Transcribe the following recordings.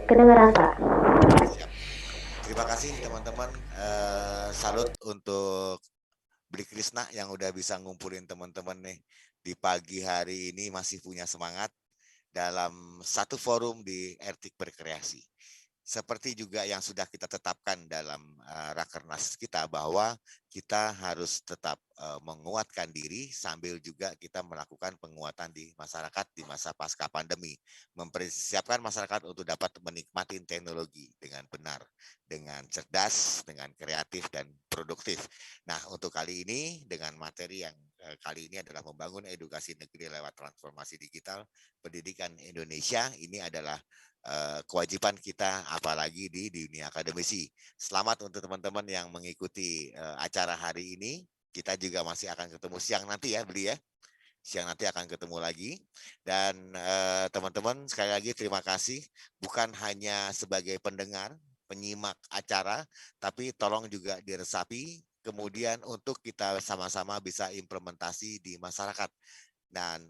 Kedengaran, Pak. Siap. Terima kasih teman-teman. Salut untuk Bli Krisna yang udah bisa ngumpulin teman-teman nih di pagi hari ini masih punya semangat dalam satu forum di Etik Berkreasi. Seperti juga yang sudah kita tetapkan dalam Rakernas kita bahwa kita harus tetap menguatkan diri sambil juga kita melakukan penguatan di masyarakat di masa pasca pandemi. Mempersiapkan masyarakat untuk dapat menikmati teknologi dengan benar, dengan cerdas, dengan kreatif dan produktif. Nah, untuk kali ini dengan materi yang kali ini adalah membangun edukasi negeri lewat transformasi digital pendidikan Indonesia. Ini adalah kewajiban kita apalagi di dunia akademisi. Selamat untuk teman-teman yang mengikuti acara hari ini. Kita juga masih akan ketemu siang nanti ya, Beli ya. Siang nanti akan ketemu lagi. Dan teman-teman sekali lagi terima kasih. Bukan hanya sebagai pendengar, penyimak acara, tapi tolong juga diresapi. Kemudian untuk kita sama-sama bisa implementasi di masyarakat. Dan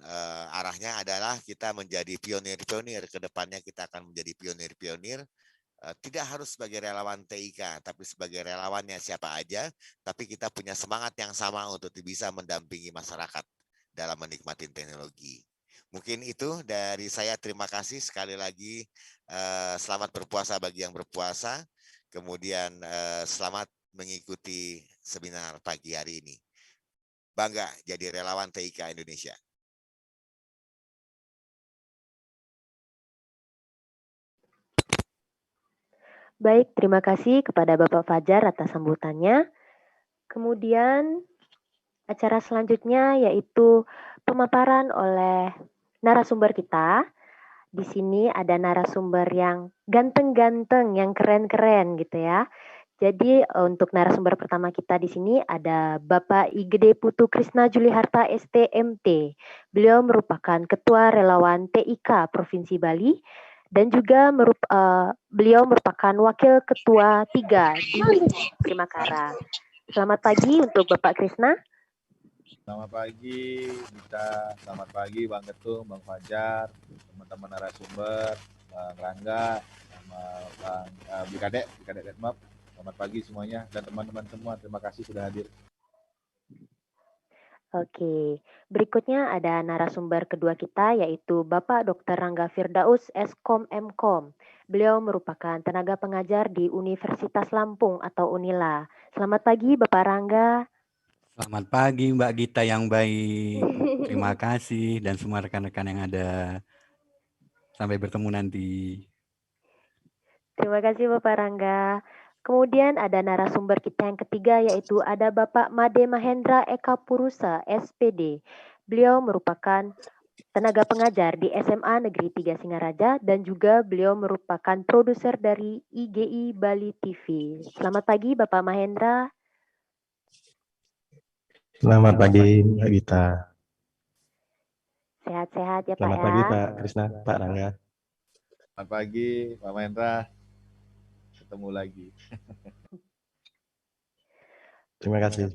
arahnya adalah kita menjadi pionir-pionir. Ke depannya kita akan menjadi pionir-pionir. Tidak harus sebagai relawan TIK, tapi sebagai relawannya siapa aja. Tapi kita punya semangat yang sama untuk bisa mendampingi masyarakat dalam menikmati teknologi. Mungkin itu dari saya. Terima kasih sekali lagi. Selamat berpuasa bagi yang berpuasa. Kemudian selamat mengikuti seminar pagi hari ini. Bangga jadi relawan TIK Indonesia. Baik, terima kasih kepada Bapak Fajar atas sambutannya. Kemudian acara selanjutnya yaitu pemaparan oleh narasumber kita. Di sini ada narasumber yang ganteng-ganteng, yang keren-keren gitu ya. Jadi untuk narasumber pertama kita di sini ada Bapak Igede Putu Krisna Juliharta STMT. Beliau merupakan Ketua Relawan TIK Provinsi Bali dan juga beliau merupakan Wakil Ketua 3 di Primakara. Selamat pagi untuk Bapak Krisna. Selamat pagi, Dita. Selamat pagi, Bang Ketum, Bang Fajar, teman-teman narasumber, Bang Rangga, sama Bang Bikadek Detmap. Selamat pagi semuanya dan teman-teman semua. Terima kasih sudah hadir. Oke, berikutnya ada narasumber kedua kita yaitu Bapak Dr. Rangga Firdaus, Eskom Mkom. Beliau merupakan tenaga pengajar di Universitas Lampung atau UNILA. Selamat pagi Bapak Rangga. Selamat pagi Mbak Gita yang baik. Terima kasih dan semua rekan-rekan yang ada. Sampai bertemu nanti. Terima kasih Bapak Rangga. Kemudian ada narasumber kita yang ketiga yaitu ada Bapak Made Mahendra Eka Purusa, SPD. Beliau merupakan tenaga pengajar di SMA Negeri 3 Singaraja dan juga beliau merupakan produser dari IGI Bali TV. Selamat pagi Bapak Mahendra. Selamat pagi Mbak Gita. Sehat-sehat ya Pak ya. Selamat pagi Pak Krisna, Pak Rangga. Selamat pagi, Pak Mahendra. Ketemu lagi. Terima kasih.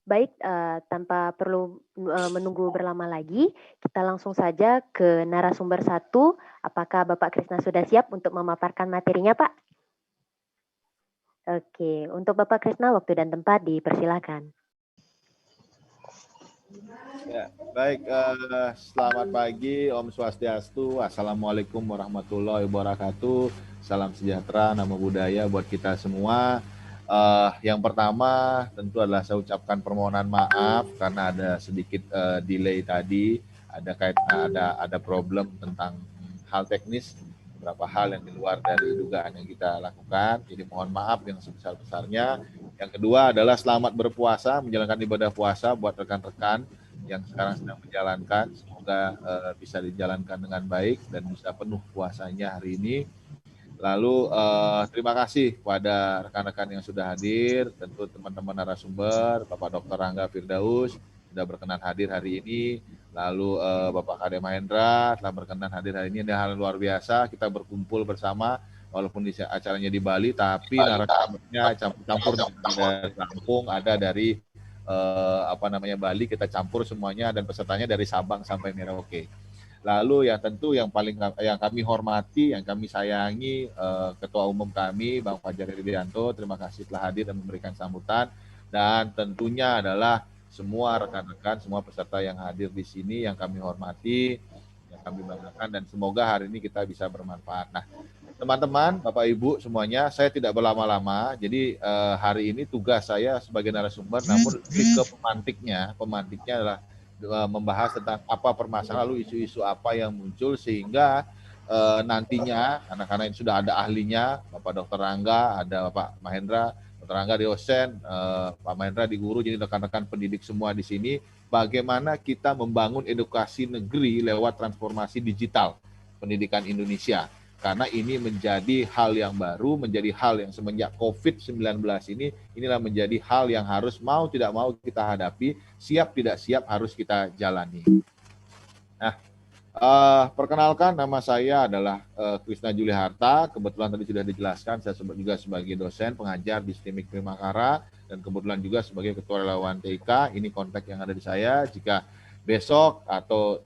Baik, tanpa perlu menunggu berlama lagi, kita langsung saja ke narasumber 1. Apakah Bapak Krisna sudah siap untuk memaparkan materinya, Pak? Oke, untuk Bapak Krisna, waktu dan tempat dipersilakan. Ya, baik, selamat pagi, Om Swastiastu, Assalamualaikum warahmatullahi wabarakatuh, salam sejahtera, nama budaya buat kita semua. Yang pertama tentu adalah saya ucapkan permohonan maaf karena ada sedikit delay tadi, ada problem tentang hal teknis, beberapa hal yang di luar dari dugaan yang kita lakukan, jadi mohon maaf yang sebesar-besarnya. Yang kedua adalah selamat berpuasa, menjalankan ibadah puasa buat rekan-rekan yang sekarang sedang menjalankan, semoga bisa dijalankan dengan baik dan bisa penuh puasanya hari ini. Lalu terima kasih kepada rekan-rekan yang sudah hadir, tentu teman-teman narasumber, Bapak Dr. Rangga Firdaus sudah berkenan hadir hari ini, lalu Bapak Kade Mahendra telah berkenan hadir hari ini. Ada hal luar biasa, kita berkumpul bersama, walaupun di acaranya di Bali, tapi narasumbernya campur dari Lampung, ada dari Bali, kita campur semuanya dan pesertanya dari Sabang sampai Merauke. Lalu yang tentu yang kami hormati, yang kami sayangi, Ketua Umum kami, Bang Fajar Ridianto, terima kasih telah hadir dan memberikan sambutan. Dan tentunya adalah semua rekan-rekan, semua peserta yang hadir di sini yang kami hormati, yang kami banggakan, dan semoga hari ini kita bisa bermanfaat. Nah, teman-teman, Bapak Ibu semuanya, saya tidak berlama-lama. Jadi hari ini tugas saya sebagai narasumber, namun lebih ke pemantiknya. Pemantiknya adalah membahas tentang apa permasalahan, lalu isu-isu apa yang muncul sehingga nantinya karena ini sudah ada ahlinya, Bapak Dr. Rangga, ada Bapak Mahendra, Dr. Rangga di dosen, Pak Mahendra di guru, jadi rekan-rekan pendidik semua di sini, bagaimana kita membangun edukasi negeri lewat transformasi digital pendidikan Indonesia. Karena ini menjadi hal yang baru, menjadi hal yang semenjak COVID-19 inilah menjadi hal yang harus mau tidak mau kita hadapi, siap tidak siap harus kita jalani. Nah, perkenalkan nama saya adalah Krisna Juli Harta, kebetulan tadi sudah dijelaskan, saya juga sebagai dosen pengajar di STIMIK Primakara, dan kebetulan juga sebagai Ketua Relawan TIK, ini kontak yang ada di saya, jika besok atau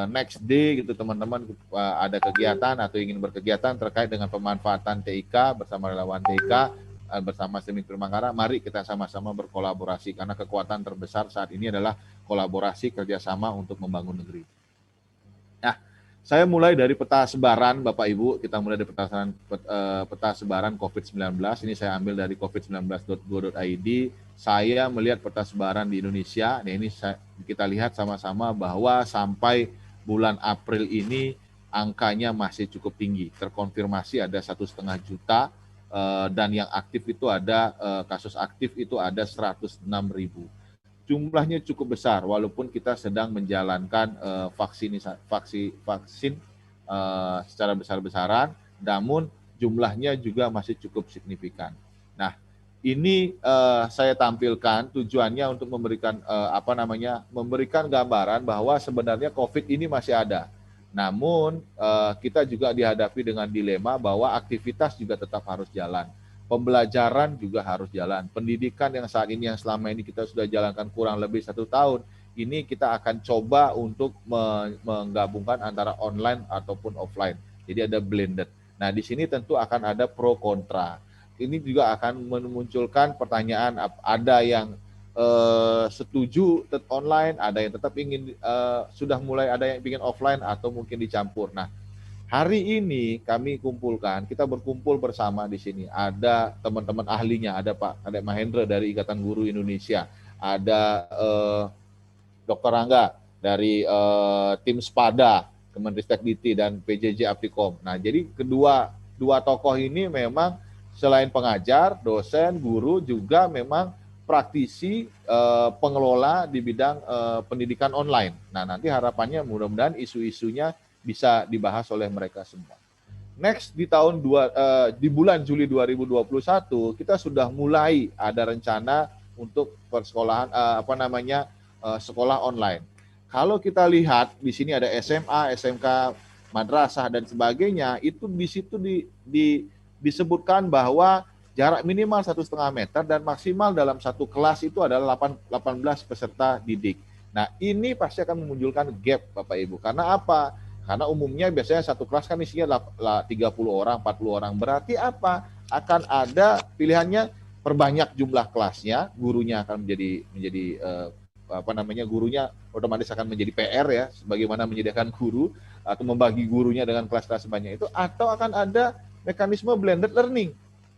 next day gitu teman-teman ada kegiatan atau ingin berkegiatan terkait dengan pemanfaatan TIK bersama relawan TIK bersama STIMIK Primakara, mari kita sama-sama berkolaborasi karena kekuatan terbesar saat ini adalah kolaborasi kerjasama untuk membangun negeri. Nah, saya mulai dari peta sebaran Bapak Ibu, kita mulai dari peta sebaran COVID-19, ini saya ambil dari covid19.go.id. Saya melihat peta sebaran di Indonesia, nah ini kita lihat sama-sama bahwa sampai bulan April ini angkanya masih cukup tinggi, terkonfirmasi ada 1,5 juta, dan yang aktif itu ada, kasus aktif itu ada 106.000. Jumlahnya cukup besar, walaupun kita sedang menjalankan vaksin secara besar-besaran, namun jumlahnya juga masih cukup signifikan. Nah, ini saya tampilkan tujuannya untuk memberikan memberikan gambaran bahwa sebenarnya COVID ini masih ada. Namun kita juga dihadapi dengan dilema bahwa aktivitas juga tetap harus jalan. Pembelajaran juga harus jalan. Pendidikan yang saat ini, yang selama ini kita sudah jalankan kurang lebih 1 tahun, ini kita akan coba untuk menggabungkan antara online ataupun offline. Jadi ada blended. Nah, di sini tentu akan ada pro kontra. Ini juga akan memunculkan pertanyaan, ada yang setuju online, ada yang tetap ingin sudah mulai ada yang ingin offline atau mungkin dicampur. Nah, hari ini kami kumpulkan, kita berkumpul bersama di sini. Ada teman-teman ahlinya, ada Pak Mahendra dari Ikatan Guru Indonesia, ada Dr. Rangga dari tim SPADA, Kemenristek Dikti dan PJJ Aptikom. Nah, jadi dua tokoh ini memang selain pengajar, dosen, guru, juga memang praktisi pengelola di bidang pendidikan online. Nah, nanti harapannya mudah-mudahan isu-isunya bisa dibahas oleh mereka semua. Next, di bulan Juli 2021 kita sudah mulai ada rencana untuk persekolahan sekolah online. Kalau kita lihat di sini ada SMA, SMK, madrasah dan sebagainya, itu di situ disebutkan bahwa jarak minimal 1,5 meter dan maksimal dalam satu kelas itu adalah 18 peserta didik. Nah, ini pasti akan memunculkan gap Bapak Ibu. Karena apa? Karena umumnya biasanya satu kelas kan isinya 30 orang, 40 orang. Berarti apa? Akan ada pilihannya perbanyak jumlah kelasnya, gurunya akan menjadi gurunya otomatis akan menjadi PR ya, sebagaimana menyediakan guru atau membagi gurunya dengan kelas-kelas sebanyak itu, atau akan ada mekanisme blended learning,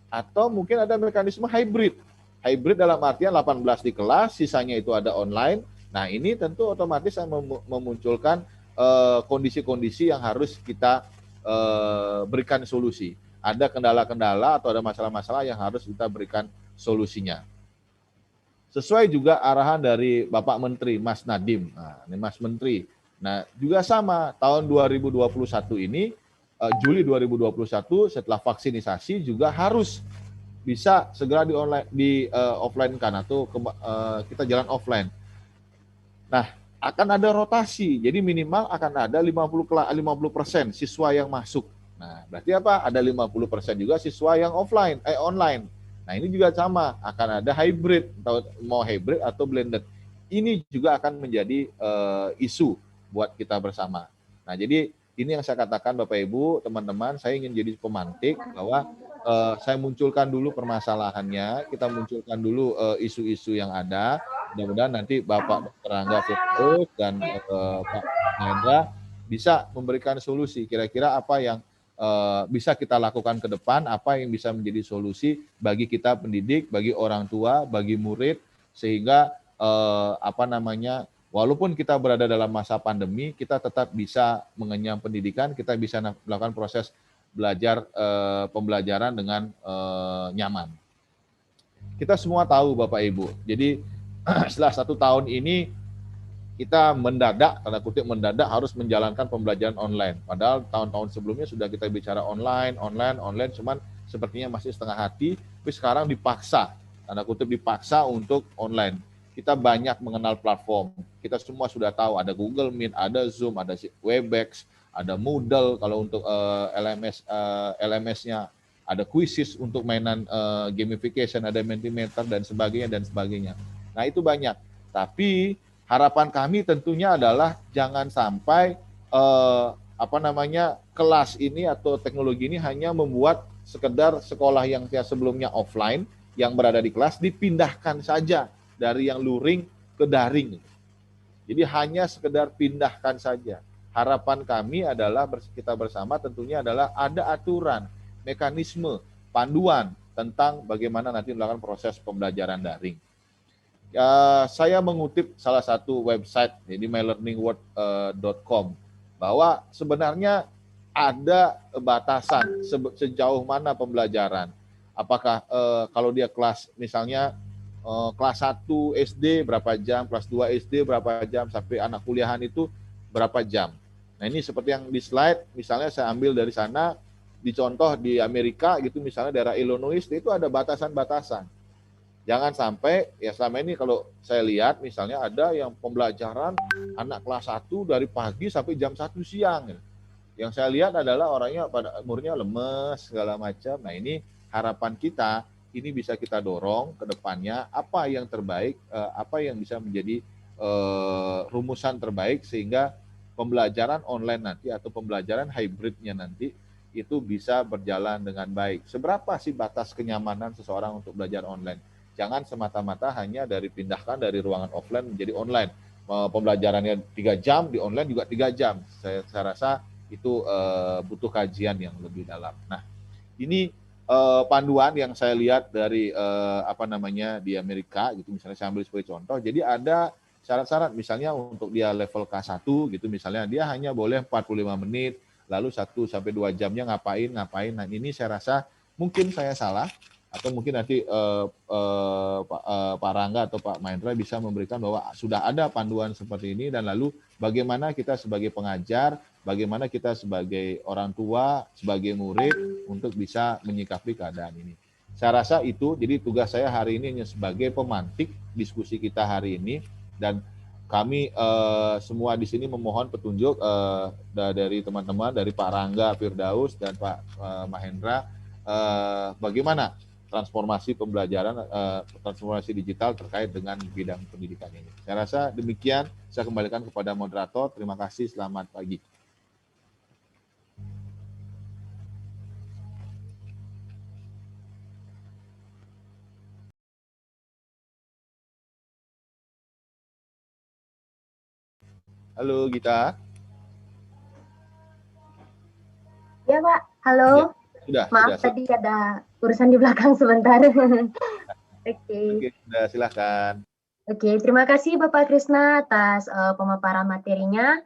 atau mungkin ada mekanisme hybrid. Hybrid dalam artian 18 di kelas, sisanya itu ada online. Nah, ini tentu otomatis memunculkan kondisi-kondisi yang harus kita berikan solusi. Ada kendala-kendala atau ada masalah-masalah yang harus kita berikan solusinya. Sesuai juga arahan dari Bapak Menteri, Mas Nadiem. Nah, ini Mas Menteri. Nah, juga sama, tahun 2021 ini, Juli 2021, setelah vaksinisasi juga harus bisa segera di offline kan, atau kita jalan offline. Nah, akan ada rotasi, jadi minimal akan ada 50% siswa yang masuk. Nah, berarti apa? Ada 50% juga siswa yang online. Nah, ini juga sama, akan ada hybrid, mau hybrid atau blended. Ini juga akan menjadi isu buat kita bersama. Nah, jadi ini yang saya katakan Bapak Ibu, teman-teman, saya ingin jadi pemantik bahwa saya munculkan dulu permasalahannya, kita munculkan dulu isu-isu yang ada. Mudah-mudahan nanti Bapak Dr. Rangga Firdaus dan Pak Mahendra bisa memberikan solusi. Kira-kira apa yang bisa kita lakukan ke depan, apa yang bisa menjadi solusi bagi kita pendidik, bagi orang tua, bagi murid, sehingga walaupun kita berada dalam masa pandemi, kita tetap bisa mengenyam pendidikan, kita bisa melakukan proses belajar pembelajaran dengan nyaman. Kita semua tahu Bapak Ibu, jadi setelah 1 tahun ini kita mendadak, tanda kutip mendadak harus menjalankan pembelajaran online. Padahal tahun-tahun sebelumnya sudah kita bicara online, cuman sepertinya masih setengah hati, tapi sekarang dipaksa, tanda kutip dipaksa untuk online. Kita banyak mengenal platform. Kita semua sudah tahu ada Google Meet, ada Zoom, ada Webex, ada Moodle kalau untuk LMS-nya, ada Quizzes untuk mainan gamification, ada Mentimeter dan sebagainya. Nah, itu banyak. Tapi harapan kami tentunya adalah jangan sampai kelas ini atau teknologi ini hanya membuat sekedar sekolah yang sebelumnya offline yang berada di kelas dipindahkan saja dari yang luring ke daring. Jadi hanya sekedar pindahkan saja. Harapan kami adalah kita bersama tentunya adalah ada aturan, mekanisme, panduan tentang bagaimana nanti melakukan proses pembelajaran daring. Saya mengutip salah satu website, jadi mylearningworld.com, bahwa sebenarnya ada batasan sejauh mana pembelajaran. Apakah kalau dia kelas misalnya kelas 1 SD berapa jam, kelas 2 SD berapa jam, sampai anak kuliahan itu berapa jam. Nah, ini seperti yang di slide, misalnya saya ambil dari sana, dicontoh di Amerika gitu, misalnya daerah Illinois, itu ada batasan-batasan. Jangan sampai, ya selama ini kalau saya lihat, misalnya ada yang pembelajaran anak kelas 1 dari pagi sampai jam 1 siang. Yang saya lihat adalah orangnya pada umurnya lemes, segala macam. Nah, ini harapan kita, ini bisa kita dorong ke depannya, apa yang terbaik, apa yang bisa menjadi rumusan terbaik, sehingga pembelajaran online nanti atau pembelajaran hybridnya nanti itu bisa berjalan dengan baik. Seberapa sih batas kenyamanan seseorang untuk belajar online? Jangan semata-mata hanya dipindahkan dari ruangan offline menjadi online. Pembelajarannya 3 jam, di online juga 3 jam. Saya rasa itu butuh kajian yang lebih dalam. Nah, ini panduan yang saya lihat dari di Amerika gitu, misalnya saya ambil sebagai contoh. Jadi ada syarat-syarat, misalnya untuk dia level K1 gitu, misalnya dia hanya boleh 45 menit, lalu 1 sampai 2 jamnya ngapain. Nah, ini saya rasa mungkin saya salah, atau mungkin nanti Pak Rangga atau Pak Mahendra bisa memberikan bahwa sudah ada panduan seperti ini, dan lalu bagaimana kita sebagai pengajar, bagaimana kita sebagai orang tua, sebagai murid untuk bisa menyikapi keadaan ini. Saya rasa itu, jadi tugas saya hari ini hanya sebagai pemantik diskusi kita hari ini, dan kami semua di sini memohon petunjuk dari teman-teman, dari Pak Rangga Firdaus dan Pak Mahendra, bagaimana transformasi pembelajaran, transformasi digital terkait dengan bidang pendidikan ini. Saya rasa demikian, saya kembalikan kepada moderator. Terima kasih, selamat pagi. Halo Gita. Ya Pak, halo. Ya, Maaf tadi ada urusan di belakang sebentar. Oke, silakan. Oke, terima kasih Bapak Krisna atas pemaparan materinya.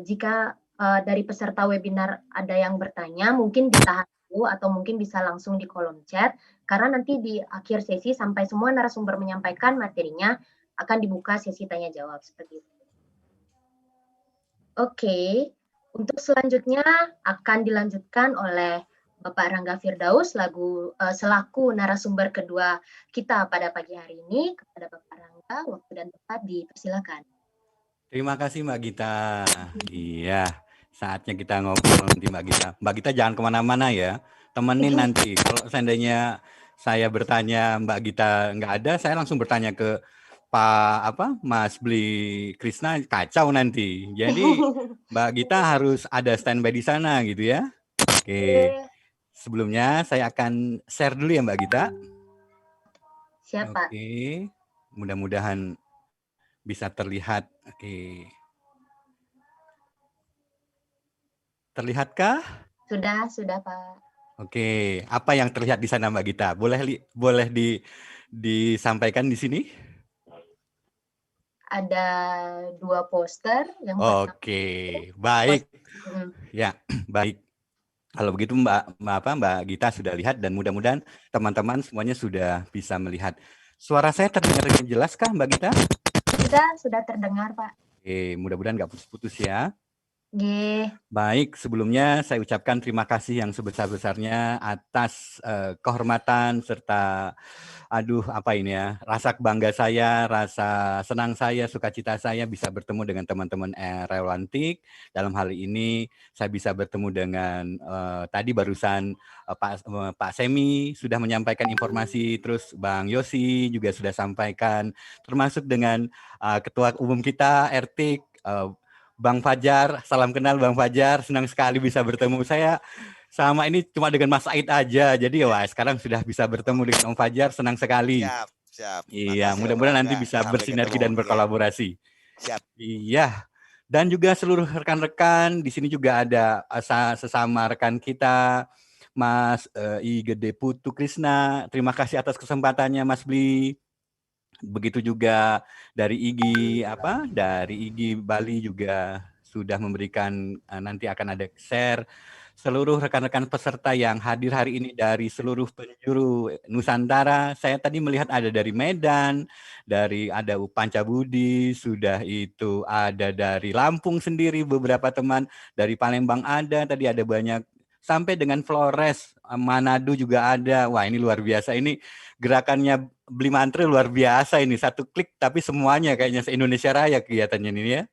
Jika dari peserta webinar ada yang bertanya, mungkin ditahan dulu atau mungkin bisa langsung di kolom chat, karena nanti di akhir sesi sampai semua narasumber menyampaikan materinya akan dibuka sesi tanya jawab seperti itu. Oke, untuk selanjutnya akan dilanjutkan oleh Bapak Rangga Firdaus selaku narasumber kedua kita pada pagi hari ini. Kepada Bapak Rangga, waktu dan tempat dipersilakan. Terima kasih Mbak Gita. Iya, saatnya kita ngobrol nanti Mbak Gita. Mbak Gita jangan kemana-mana ya, temenin nanti. Kalau seandainya saya bertanya Mbak Gita nggak ada, saya langsung bertanya ke Mas Bli Krisna kacau nanti. Jadi Mbak Gita harus ada standby di sana gitu ya. Oke. Sebelumnya saya akan share dulu ya Mbak Gita. Siapa? Oke. Mudah-mudahan bisa terlihat. Oke. Terlihatkah? Sudah Pak. Oke. Apa yang terlihat di sana Mbak Gita? Boleh disampaikan di sini? Ada 2 poster yang Oke, baik. Ya, baik. Kalau begitu Mbak Gita sudah lihat dan mudah-mudahan teman-teman semuanya sudah bisa melihat. Suara saya terdengar dengan jelas kah Mbak Gita? Sudah terdengar Pak. Oke, mudah-mudahan nggak putus-putus ya. Nggih. Baik, sebelumnya saya ucapkan terima kasih yang sebesar-besarnya atas kehormatan serta rasa bangga saya, rasa senang saya, sukacita saya bisa bertemu dengan teman-teman Relantik. Dalam hal ini saya bisa bertemu dengan tadi barusan Pak Semi sudah menyampaikan informasi, terus Bang Yosi juga sudah sampaikan, termasuk dengan Ketua Umum kita Ertik, Bang Fajar. Salam kenal Bang Fajar, senang sekali bisa bertemu. Saya sama ini cuma dengan Mas Said aja, jadi wah sekarang sudah bisa bertemu dengan Om Fajar, senang sekali. Siap. Iya, mudah-mudahan nanti bisa bersinergi dan berkolaborasi. Siap. Iya, dan juga seluruh rekan-rekan di sini juga ada sesama rekan kita, Mas I Gede Putu Krisna. Terima kasih atas kesempatannya Mas Bli. Begitu juga dari IGI Bali juga sudah memberikan, nanti akan ada share seluruh rekan-rekan peserta yang hadir hari ini dari seluruh penjuru Nusantara. Saya tadi melihat ada dari Medan, ada Panca Budi, sudah itu ada dari Lampung sendiri beberapa teman, dari Palembang ada, tadi ada banyak, sampai dengan Flores, Manado juga ada. Wah, ini luar biasa, ini gerakannya Beli Mantra luar biasa ini, satu klik tapi semuanya kayaknya se-Indonesia Raya kegiatannya ini ya.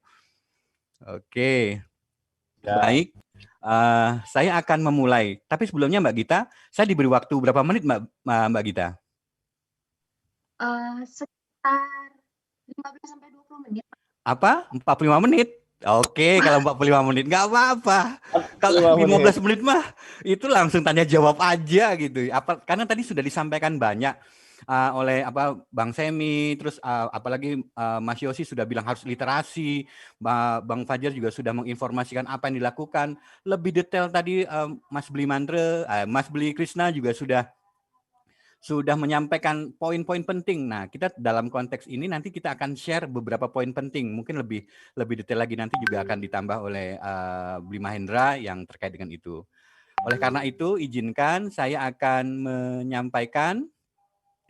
Oke. Baik. Saya akan memulai. Tapi sebelumnya Mbak Gita, saya diberi waktu berapa menit Mbak Gita? Sekitar 15-20 menit. Apa? 45 menit? Oke, kalau 45 menit nggak apa-apa. Kalau 15 menit mah itu langsung tanya jawab aja gitu. Karena tadi sudah disampaikan banyak oleh Bang Semi, terus apalagi Mas Yosi sudah bilang harus literasi, Bang Fajar juga sudah menginformasikan apa yang dilakukan. Lebih detail tadi Mas Bli Krisna juga sudah menyampaikan poin-poin penting. Nah, kita dalam konteks ini nanti kita akan share beberapa poin penting. Mungkin lebih detail lagi nanti juga akan ditambah oleh Bli Mahendra yang terkait dengan itu. Oleh karena itu, izinkan saya akan menyampaikan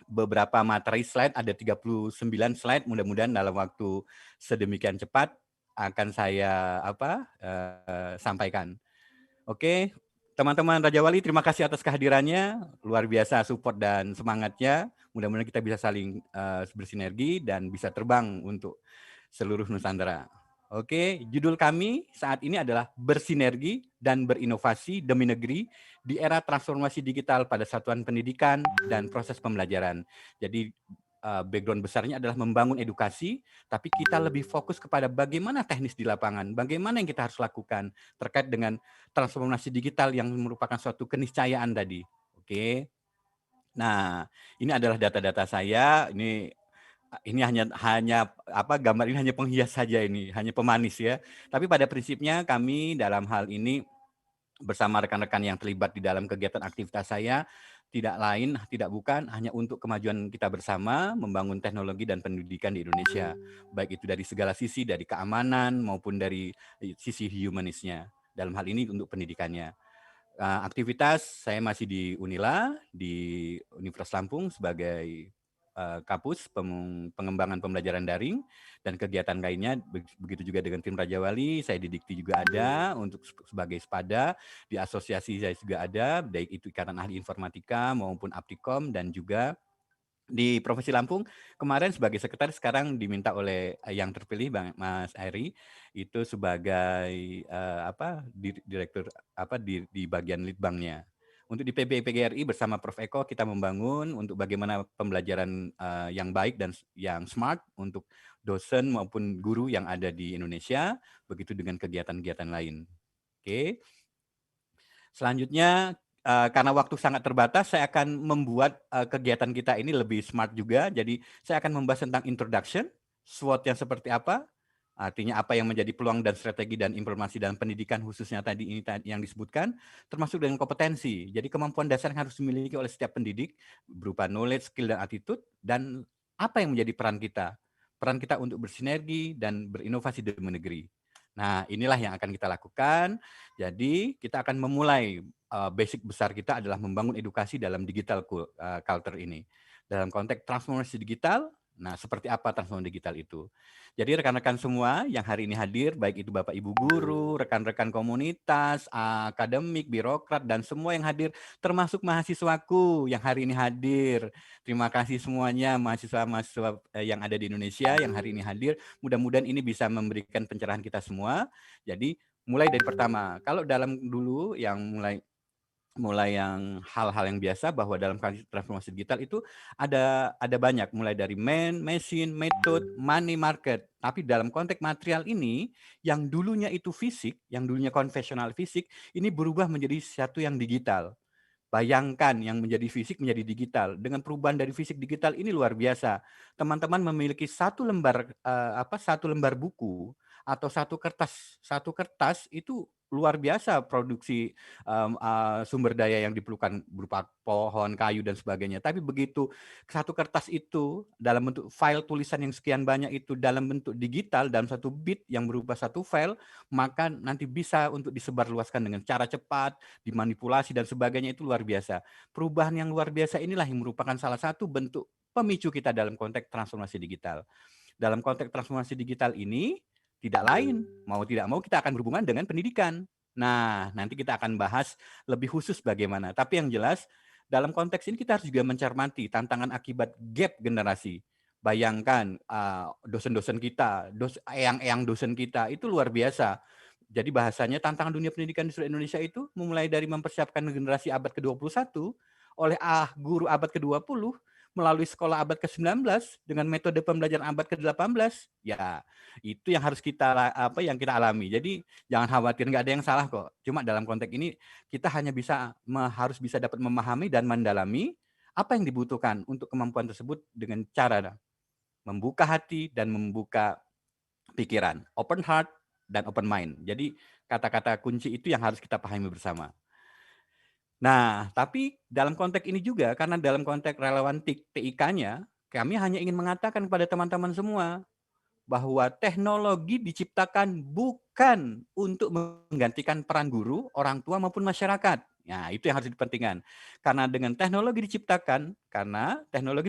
beberapa materi slide, ada 39 slide, mudah-mudahan dalam waktu sedemikian cepat akan saya sampaikan. Oke, teman-teman Raja Wali, terima kasih atas kehadirannya, luar biasa support dan semangatnya, mudah-mudahan kita bisa saling bersinergi dan bisa terbang untuk seluruh Nusantara. Oke, judul kami saat ini adalah bersinergi dan berinovasi demi negeri di era transformasi digital pada satuan pendidikan dan proses pembelajaran. Jadi background besarnya adalah membangun edukasi, tapi kita lebih fokus kepada bagaimana teknis di lapangan, bagaimana yang kita harus lakukan terkait dengan transformasi digital yang merupakan suatu keniscayaan tadi. Oke. Nah, ini adalah data-data saya. Ini hanya gambar ini hanya penghias saja, ini hanya pemanis ya. Tapi pada prinsipnya kami dalam hal ini bersama rekan-rekan yang terlibat di dalam kegiatan aktivitas saya tidak lain tidak bukan hanya untuk kemajuan kita bersama membangun teknologi dan pendidikan di Indonesia, baik itu dari segala sisi, dari keamanan maupun dari sisi humanisnya. Dalam hal ini untuk pendidikannya. Aktivitas saya masih di Unila, di Universitas Lampung sebagai Kapus Pengembangan Pembelajaran Daring dan kegiatan lainnya, begitu juga dengan tim Raja Wali. Saya di Dikti juga ada untuk sebagai Spada, di asosiasi saya juga ada, baik itu Ikatan Ahli Informatika maupun Aptikom, dan juga di Provinsi Lampung kemarin sebagai sekretaris, sekarang diminta oleh yang terpilih Bang Mas Heri itu sebagai direktur di bagian litbangnya. Untuk di PGRI bersama Prof. Eko kita membangun untuk bagaimana pembelajaran yang baik dan yang smart untuk dosen maupun guru yang ada di Indonesia, begitu dengan kegiatan-kegiatan lain. Oke. Selanjutnya, karena waktu sangat terbatas, saya akan membuat kegiatan kita ini lebih smart juga. Jadi saya akan membahas tentang introduction, SWOT yang seperti apa, artinya apa yang menjadi peluang dan strategi dan informasi dalam pendidikan khususnya tadi ini yang disebutkan, termasuk dengan kompetensi. Jadi kemampuan dasar yang harus dimiliki oleh setiap pendidik berupa knowledge, skill, dan attitude, dan apa yang menjadi peran kita. Peran kita untuk bersinergi dan berinovasi demi negeri. Nah, inilah yang akan kita lakukan. Jadi kita akan memulai basic besar kita adalah membangun edukasi dalam digital culture ini. Dalam konteks transformasi digital, nah seperti apa transformasi digital itu? Jadi rekan-rekan semua yang hari ini hadir, baik itu Bapak Ibu guru, rekan-rekan komunitas, akademik, birokrat, dan semua yang hadir, termasuk mahasiswaku yang hari ini hadir. Terima kasih semuanya mahasiswa-mahasiswa yang ada di Indonesia yang hari ini hadir. Mudah-mudahan ini bisa memberikan pencerahan kita semua. Jadi mulai dari pertama, kalau dalam dulu yang mulai yang hal-hal yang biasa bahwa dalam transformasi digital itu ada banyak, mulai dari machine, method, money, market. Tapi dalam konteks material ini yang dulunya itu fisik, yang dulunya konvensional fisik, ini berubah menjadi satu yang digital. Bayangkan yang menjadi fisik menjadi digital. Dengan perubahan dari fisik digital ini luar biasa. Teman-teman memiliki satu lembar buku atau satu kertas itu luar biasa produksi sumber daya yang diperlukan berupa pohon, kayu, dan sebagainya. Tapi begitu satu kertas itu dalam bentuk file tulisan yang sekian banyak itu dalam bentuk digital, dalam satu bit yang berupa satu file, maka nanti bisa untuk disebarluaskan dengan cara cepat, dimanipulasi, dan sebagainya itu luar biasa. Perubahan yang luar biasa inilah yang merupakan salah satu bentuk pemicu kita dalam konteks transformasi digital. Dalam konteks transformasi digital ini, tidak lain, mau tidak mau kita akan berhubungan dengan pendidikan. Nah, nanti kita akan bahas lebih khusus bagaimana. Tapi yang jelas, dalam konteks ini kita harus juga mencermati tantangan akibat gap generasi. Bayangkan dosen-dosen kita, eyang-eyang dosen kita, itu luar biasa. Jadi bahasanya tantangan dunia pendidikan di seluruh Indonesia itu memulai dari mempersiapkan generasi abad ke-21 oleh guru abad ke-20, melalui sekolah abad ke-19 dengan metode pembelajaran abad ke-18, ya itu yang harus kita alami. Jadi jangan khawatir, nggak ada yang salah kok. Cuma dalam konteks ini kita hanya harus bisa dapat memahami dan mendalami apa yang dibutuhkan untuk kemampuan tersebut dengan cara membuka hati dan membuka pikiran, open heart dan open mind. Jadi kata-kata kunci itu yang harus kita pahami bersama. Nah, tapi dalam konteks ini juga, karena dalam konteks relevan TIK-nya, kami hanya ingin mengatakan kepada teman-teman semua bahwa teknologi diciptakan bukan untuk menggantikan peran guru, orang tua, maupun masyarakat. Nah, itu yang harus dipentingkan. Karena teknologi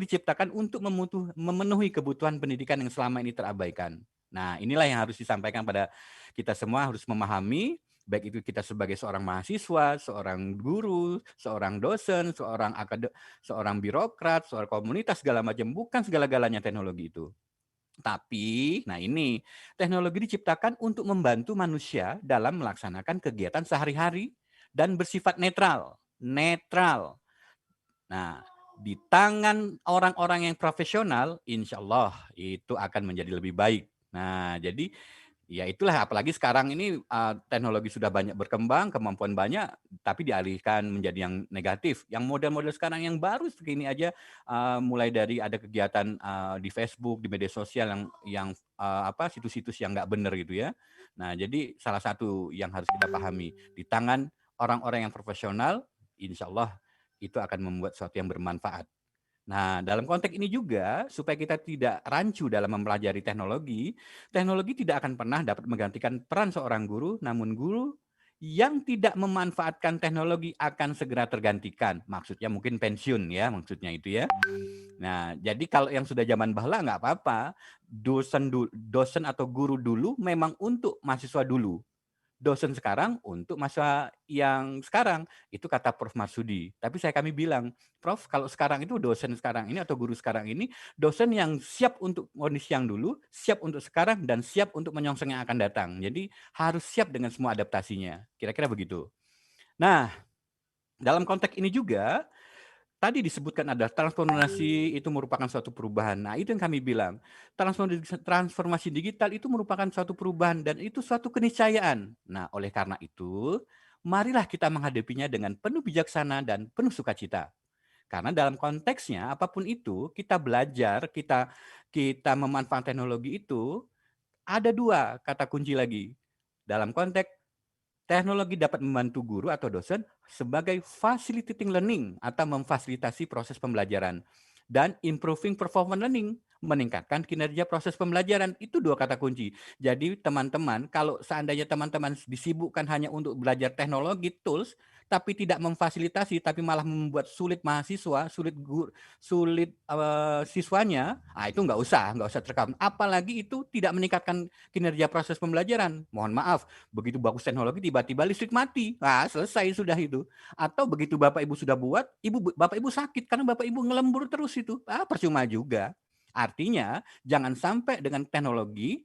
diciptakan untuk memenuhi kebutuhan pendidikan yang selama ini terabaikan. Nah, inilah yang harus disampaikan pada kita semua, harus memahami, baik itu kita sebagai seorang mahasiswa, seorang guru, seorang dosen, seorang birokrat, seorang komunitas, segala macam, bukan segala-galanya teknologi itu. Tapi, nah ini, teknologi diciptakan untuk membantu manusia dalam melaksanakan kegiatan sehari-hari dan bersifat netral. Netral. Nah, di tangan orang-orang yang profesional, insya Allah itu akan menjadi lebih baik. Nah, jadi ya itulah, apalagi sekarang ini teknologi sudah banyak berkembang, kemampuan banyak, tapi dialihkan menjadi yang negatif. Yang model-model sekarang yang baru segini aja, mulai dari ada kegiatan di Facebook, di media sosial yang situs-situs yang nggak benar gitu ya. Nah, jadi salah satu yang harus kita pahami, di tangan orang-orang yang profesional, insya Allah itu akan membuat sesuatu yang bermanfaat. Nah, dalam konteks ini juga, supaya kita tidak rancu dalam mempelajari teknologi, teknologi tidak akan pernah dapat menggantikan peran seorang guru, namun guru yang tidak memanfaatkan teknologi akan segera tergantikan. Maksudnya mungkin pensiun ya, maksudnya itu ya. Nah, jadi kalau yang sudah zaman bahla nggak apa-apa, dosen atau guru dulu memang untuk mahasiswa dulu. Dosen sekarang untuk masa yang sekarang, itu kata Prof. Marsudi. Tapi kami bilang, Prof, kalau sekarang itu dosen sekarang ini atau guru sekarang ini, dosen yang siap untuk kondisi yang dulu, siap untuk sekarang, dan siap untuk menyongsong yang akan datang. Jadi harus siap dengan semua adaptasinya. Kira-kira begitu. Nah, Dalam konteks ini juga, tadi disebutkan ada transformasi itu merupakan suatu perubahan. Nah, itu yang kami bilang. Transformasi digital itu merupakan suatu perubahan dan itu suatu keniscayaan. Nah, oleh karena itu, marilah kita menghadapinya dengan penuh bijaksana dan penuh sukacita. Karena dalam konteksnya apapun itu, kita belajar, kita memanfaatkan teknologi itu ada dua kata kunci lagi. Dalam konteks teknologi dapat membantu guru atau dosen sebagai facilitating learning atau memfasilitasi proses pembelajaran. Dan improving performance learning, meningkatkan kinerja proses pembelajaran. Itu dua kata kunci. Jadi teman-teman, kalau seandainya teman-teman disibukkan hanya untuk belajar teknologi, tools, tapi tidak memfasilitasi, tapi malah membuat sulit mahasiswa, sulit siswanya, itu nggak usah terekam. Apalagi itu tidak meningkatkan kinerja proses pembelajaran. Mohon maaf, begitu bagus teknologi tiba-tiba listrik mati, selesai sudah itu. Atau begitu Bapak Ibu sudah buat, Bapak Ibu sakit karena Bapak Ibu ngelembur terus itu, percuma juga. Artinya jangan sampai dengan teknologi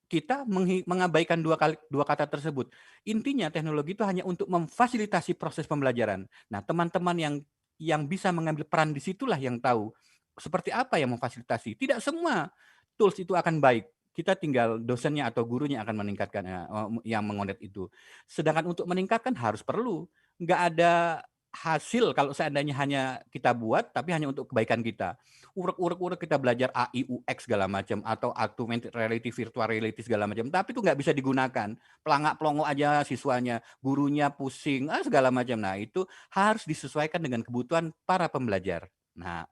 kita mengabaikan dua kata tersebut. Intinya teknologi itu hanya untuk memfasilitasi proses pembelajaran. Nah, teman-teman yang bisa mengambil peran di situlah yang tahu seperti apa yang memfasilitasi. Tidak semua tools itu akan baik. Kita tinggal dosennya atau gurunya akan meningkatkan yang mengonet itu. Sedangkan untuk meningkatkan harus perlu. Nggak ada hasil kalau seandainya hanya kita buat, tapi hanya untuk kebaikan kita. Urek kita belajar AI, UX segala macam, atau augmented reality, virtual reality segala macam, tapi itu nggak bisa digunakan. Pelangak-pelongo aja siswanya, gurunya pusing, segala macam. Nah, itu harus disesuaikan dengan kebutuhan para pembelajar. Nah,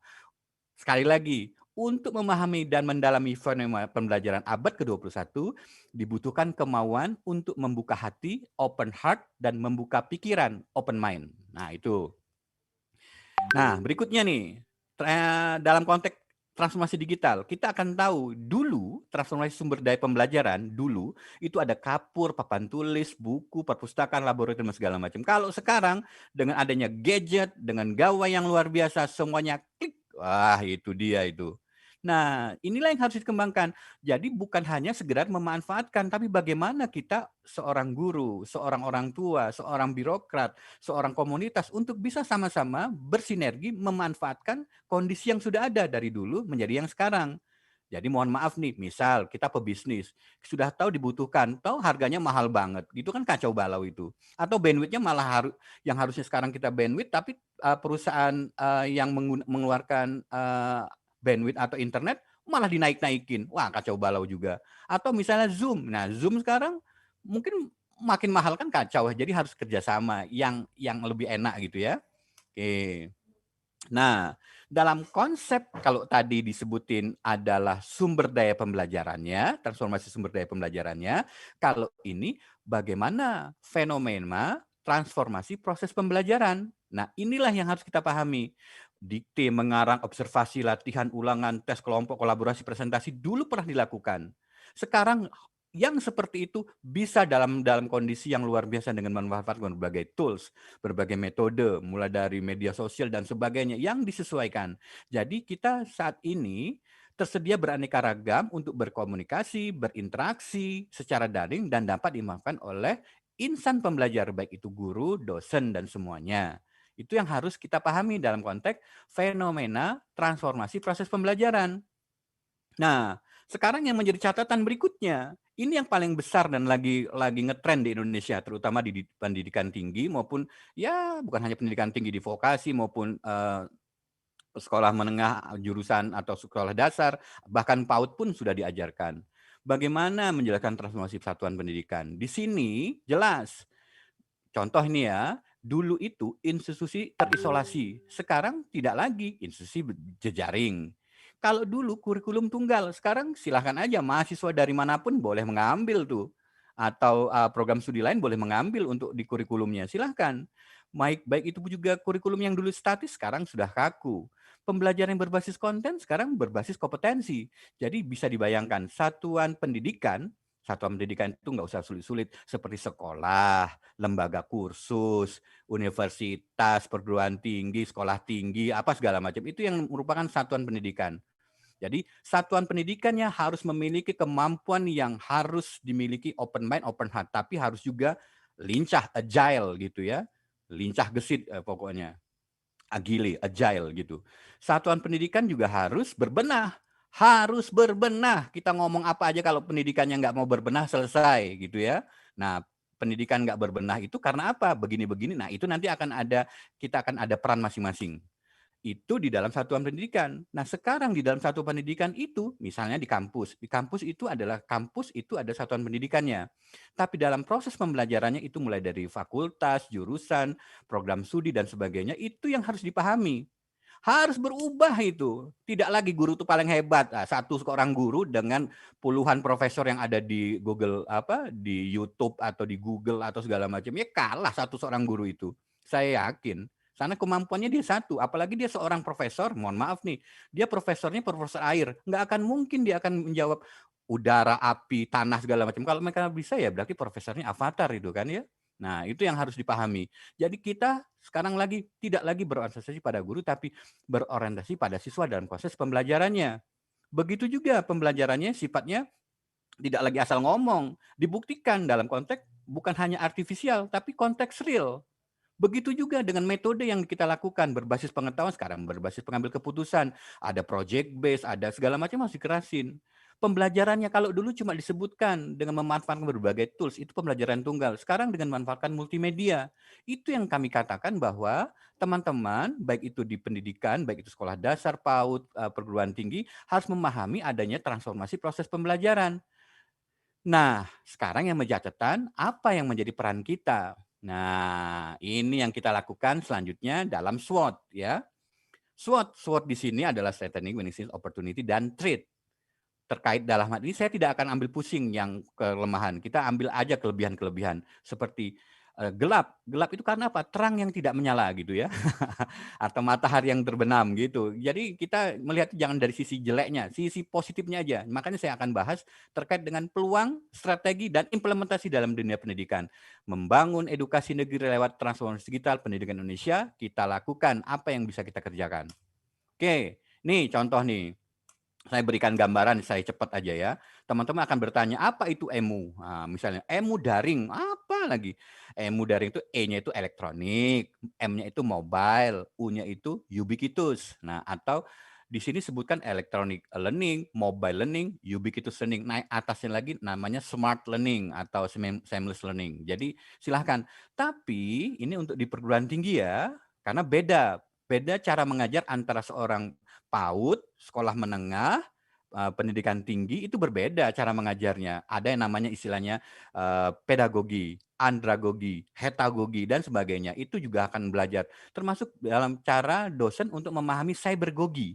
sekali lagi, untuk memahami dan mendalami fenomena pembelajaran abad ke-21, dibutuhkan kemauan untuk membuka hati, open heart, dan membuka pikiran, open mind. Nah, itu. Nah, berikutnya nih, dalam konteks transformasi digital, kita akan tahu dulu transformasi sumber daya pembelajaran dulu itu ada kapur, papan tulis, buku, perpustakaan, laboratorium segala macam. Kalau sekarang dengan adanya gadget, dengan gawai yang luar biasa, semuanya klik, wah itu dia itu. Nah, inilah yang harus dikembangkan. Jadi bukan hanya sekedar memanfaatkan, tapi bagaimana kita seorang guru, seorang orang tua, seorang birokrat, seorang komunitas untuk bisa sama-sama bersinergi memanfaatkan kondisi yang sudah ada dari dulu menjadi yang sekarang. Jadi mohon maaf nih, misal kita pebisnis, sudah tahu dibutuhkan, tahu harganya mahal banget, itu kan kacau balau itu. Atau bandwidthnya malah yang harusnya sekarang kita bandwidth, tapi perusahaan yang mengeluarkan bandwidth atau internet malah dinaik-naikin. Wah, kacau balau juga. Atau misalnya Zoom. Nah, Zoom sekarang mungkin makin mahal kan kacau. Jadi harus kerjasama yang lebih enak gitu ya. Oke. Nah, dalam konsep kalau tadi disebutin adalah sumber daya pembelajarannya, transformasi sumber daya pembelajarannya, kalau ini bagaimana fenomena transformasi proses pembelajaran. Nah, inilah yang harus kita pahami. Dikte, mengarang, observasi, latihan, ulangan, tes kelompok, kolaborasi, presentasi dulu pernah dilakukan. Sekarang yang seperti itu bisa dalam kondisi yang luar biasa dengan memanfaatkan berbagai tools, berbagai metode, mulai dari media sosial dan sebagainya yang disesuaikan. Jadi kita saat ini tersedia beraneka ragam untuk berkomunikasi, berinteraksi secara daring dan dapat dimanfaatkan oleh insan pembelajar, baik itu guru, dosen, dan semuanya. Itu yang harus kita pahami dalam konteks fenomena transformasi proses pembelajaran. Nah, sekarang yang menjadi catatan berikutnya, ini yang paling besar dan lagi ngetren di Indonesia, terutama di pendidikan tinggi maupun ya bukan hanya pendidikan tinggi di vokasi maupun sekolah menengah, jurusan atau sekolah dasar, bahkan PAUD pun sudah diajarkan. Bagaimana menjelaskan transformasi satuan pendidikan? Di sini jelas. Contoh ini ya, dulu itu institusi terisolasi, sekarang tidak lagi institusi jejaring. Kalau dulu kurikulum tunggal, sekarang silahkan aja mahasiswa dari manapun boleh mengambil tuh. Atau program studi lain boleh mengambil untuk di kurikulumnya, silahkan. Baik itu juga kurikulum yang dulu statis, sekarang sudah kaku. Pembelajaran yang berbasis konten, sekarang berbasis kompetensi. Jadi bisa dibayangkan, satuan pendidikan itu nggak usah sulit-sulit, seperti sekolah, lembaga kursus, universitas, perguruan tinggi, sekolah tinggi, apa segala macam. Itu yang merupakan satuan pendidikan. Jadi satuan pendidikannya harus memiliki kemampuan yang harus dimiliki open mind, open heart, tapi harus juga lincah, agile gitu ya. lincah gesit pokoknya, agile gitu. Satuan pendidikan juga harus berbenah. Harus berbenah. Kita ngomong apa aja kalau pendidikannya nggak mau berbenah selesai gitu ya. Nah, pendidikan nggak berbenah itu karena apa? Begini-begini. Nah, itu nanti kita akan ada peran masing-masing. Itu di dalam satuan pendidikan. Nah, sekarang di dalam satuan pendidikan itu, misalnya di kampus itu ada satuan pendidikannya. Tapi dalam proses pembelajarannya itu mulai dari fakultas, jurusan, program studi dan sebagainya, itu yang harus dipahami. Harus berubah itu. Tidak lagi guru itu paling hebat. Nah, satu seorang guru dengan puluhan profesor yang ada di Google di YouTube atau di Google atau segala macam, ya kalah satu seorang guru itu. Saya yakin. Karena kemampuannya dia satu, apalagi dia seorang profesor, mohon maaf nih, dia profesornya profesor air, nggak akan mungkin dia akan menjawab udara, api, tanah segala macam. Kalau mereka bisa ya berarti profesornya Avatar itu kan ya. Nah itu yang harus dipahami. Jadi kita sekarang tidak lagi berorientasi pada guru, tapi berorientasi pada siswa dalam proses pembelajarannya. Begitu juga pembelajarannya sifatnya tidak lagi asal ngomong, dibuktikan dalam konteks bukan hanya artifisial, tapi konteks real. Begitu juga dengan metode yang kita lakukan berbasis pengetahuan, sekarang berbasis pengambil keputusan, ada project base, ada segala macam harus dikerasin. Pembelajarannya kalau dulu cuma disebutkan dengan memanfaatkan berbagai tools, itu pembelajaran tunggal. Sekarang dengan memanfaatkan multimedia. Itu yang kami katakan bahwa teman-teman, baik itu di pendidikan, baik itu sekolah dasar, PAUD, perguruan tinggi, harus memahami adanya transformasi proses pembelajaran. Nah, sekarang yang menjadi catatan, apa yang menjadi peran kita? Nah, ini yang kita lakukan selanjutnya dalam SWOT ya. SWOT di sini adalah Strengthening, Weakness, Opportunity, dan Threat. Terkait dalam hal ini saya tidak akan ambil pusing yang kelemahan. Kita ambil aja kelebihan-kelebihan seperti gelap. Gelap itu karena apa? Terang yang tidak menyala gitu ya. Atau matahari yang terbenam gitu. Jadi kita melihat jangan dari sisi jeleknya, sisi positifnya aja. Makanya saya akan bahas terkait dengan peluang, strategi, dan implementasi dalam dunia pendidikan. Membangun edukasi negeri lewat transformasi digital pendidikan Indonesia, kita lakukan apa yang bisa kita kerjakan. Oke, nih contoh nih. Saya berikan gambaran, saya cepat aja ya. Teman-teman akan bertanya, apa itu EMU? Nah, misalnya, EMU daring, apa lagi? EMU daring itu E-nya itu elektronik, M-nya itu mobile, U-nya itu ubiquitous. Nah, atau di sini sebutkan electronic learning, mobile learning, ubiquitous learning. Naik atasnya lagi namanya smart learning atau seamless learning. Jadi silahkan. Tapi ini untuk di perguruan tinggi ya, karena beda cara mengajar antara seorang PAUD, sekolah menengah, pendidikan tinggi itu berbeda cara mengajarnya. Ada yang namanya istilahnya pedagogi, andragogi, hetagogi, dan sebagainya. Itu juga akan belajar. Termasuk dalam cara dosen untuk memahami cybergogi.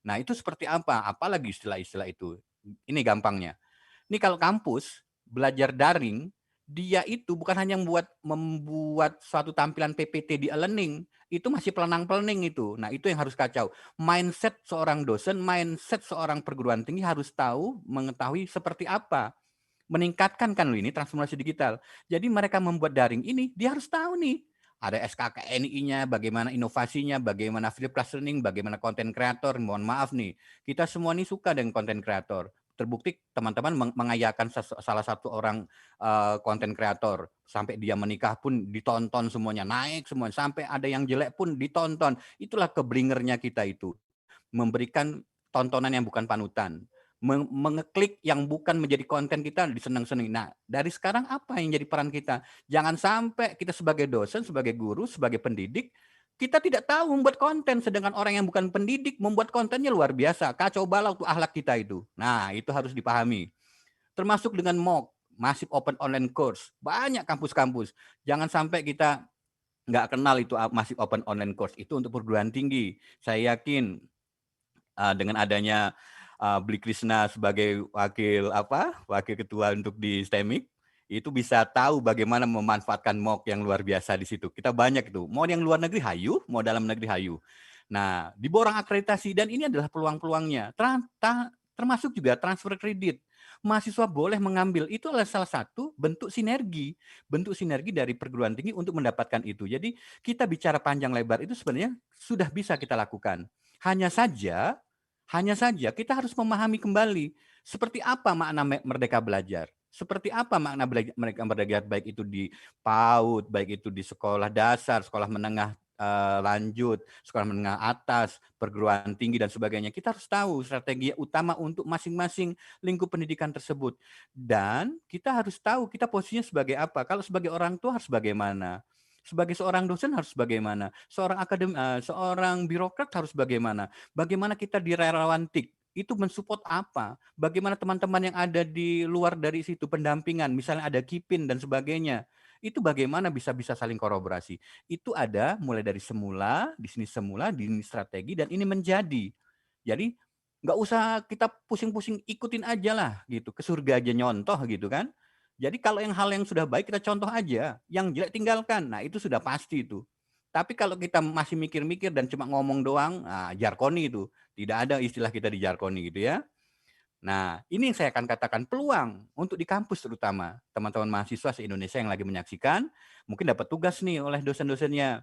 Nah itu seperti apa? Apalagi istilah-istilah itu. Ini gampangnya. Ini kalau kampus belajar daring, dia itu bukan hanya membuat suatu tampilan PPT di e-learning, itu masih pelenang-pelening itu. Nah, itu yang harus kacau. Mindset seorang dosen, mindset seorang perguruan tinggi harus mengetahui seperti apa. Meningkatkan kan ini transformasi digital. Jadi mereka membuat daring ini, dia harus tahu nih. Ada SKKNI-nya, bagaimana inovasinya, bagaimana flipped classroom, bagaimana konten kreator. Mohon maaf nih, kita semua ini suka dengan konten kreator. Terbukti teman-teman mengayakan salah satu orang konten kreator sampai dia menikah pun ditonton semuanya, naik semuanya, sampai ada yang jelek pun ditonton. Itulah keblingernya kita itu, memberikan tontonan yang bukan panutan, mengeklik yang bukan menjadi konten kita disenang-senang. Nah, dari sekarang apa yang jadi peran kita? Jangan sampai kita sebagai dosen, sebagai guru, sebagai pendidik, kita tidak tahu membuat konten, sedangkan orang yang bukan pendidik membuat kontennya luar biasa. Kacau balau tuh akhlak kita itu. Nah, itu harus dipahami. Termasuk dengan MOOC, Massive Open Online Course. Banyak kampus-kampus. Jangan sampai kita nggak kenal itu Massive Open Online Course. Itu untuk perguruan tinggi. Saya yakin dengan adanya Bli Krishna sebagai wakil ketua untuk di STEMIC, itu bisa tahu bagaimana memanfaatkan MOOC yang luar biasa di situ. Kita banyak itu. Mau yang luar negeri hayu, mau dalam negeri hayu. Nah, diborong akreditasi dan ini adalah peluang-peluangnya. Termasuk juga transfer kredit. Mahasiswa boleh mengambil. Itu adalah salah satu bentuk sinergi dari perguruan tinggi untuk mendapatkan itu. Jadi kita bicara panjang lebar itu sebenarnya sudah bisa kita lakukan. Hanya saja kita harus memahami kembali seperti apa makna merdeka belajar. Seperti apa makna mereka belajar baik itu di PAUD, baik itu di sekolah dasar, sekolah menengah lanjut, sekolah menengah atas, perguruan tinggi dan sebagainya. Kita harus tahu strategi utama untuk masing-masing lingkup pendidikan tersebut. Dan kita harus tahu kita posisinya sebagai apa. Kalau sebagai orang tua harus bagaimana. Sebagai seorang dosen harus bagaimana. Seorang birokrat harus bagaimana. Bagaimana kita di relawan TIK itu mensupport apa? Bagaimana teman-teman yang ada di luar dari situ pendampingan, misalnya ada KIPIN dan sebagainya. Itu bagaimana bisa saling kolaborasi. Itu ada mulai dari semula, di sini strategi dan ini menjadi. Jadi nggak usah kita pusing-pusing ikutin aja lah gitu, ke surga aja nyontoh gitu kan. Jadi kalau hal yang sudah baik kita contoh aja, yang jelek tinggalkan. Nah, itu sudah pasti itu. Tapi kalau kita masih mikir-mikir dan cuma ngomong doang, nah, jarkoni itu. Tidak ada istilah kita di jarkoni gitu ya. Nah, ini yang saya akan katakan peluang untuk di kampus terutama. Teman-teman mahasiswa se-Indonesia yang lagi menyaksikan, mungkin dapat tugas nih oleh dosen-dosennya.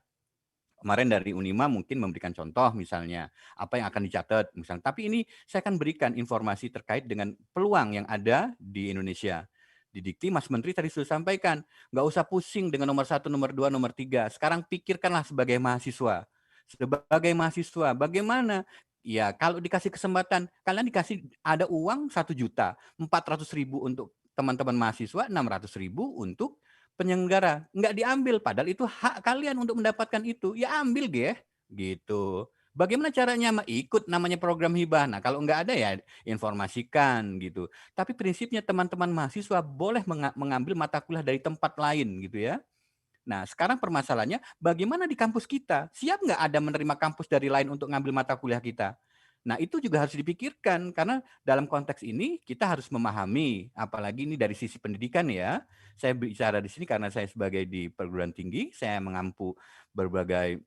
Kemarin dari Unima mungkin memberikan contoh misalnya, apa yang akan dicatat misalnya. Tapi ini saya akan berikan informasi terkait dengan peluang yang ada di Indonesia. Di Dikti, Mas Menteri tadi sudah sampaikan, nggak usah pusing dengan nomor 1, nomor 2, nomor 3. Sekarang pikirkanlah sebagai mahasiswa. Sebagai mahasiswa, bagaimana? Ya, kalau dikasih kesempatan, kalian dikasih ada uang 1.400.000 untuk teman-teman mahasiswa, 600.000 untuk penyelenggara. Nggak diambil, padahal itu hak kalian untuk mendapatkan itu. Ya ambil, gitu. Bagaimana caranya? Ikut namanya program hibah. Nah, kalau nggak ada ya informasikan gitu. Tapi prinsipnya teman-teman mahasiswa boleh mengambil mata kuliah dari tempat lain gitu ya. Nah, sekarang permasalahannya bagaimana di kampus kita? Siap nggak ada menerima kampus dari lain untuk ngambil mata kuliah kita? Nah, itu juga harus dipikirkan karena dalam konteks ini kita harus memahami, apalagi ini dari sisi pendidikan ya. Saya bicara di sini karena saya sebagai di perguruan tinggi, saya mengampu berbagai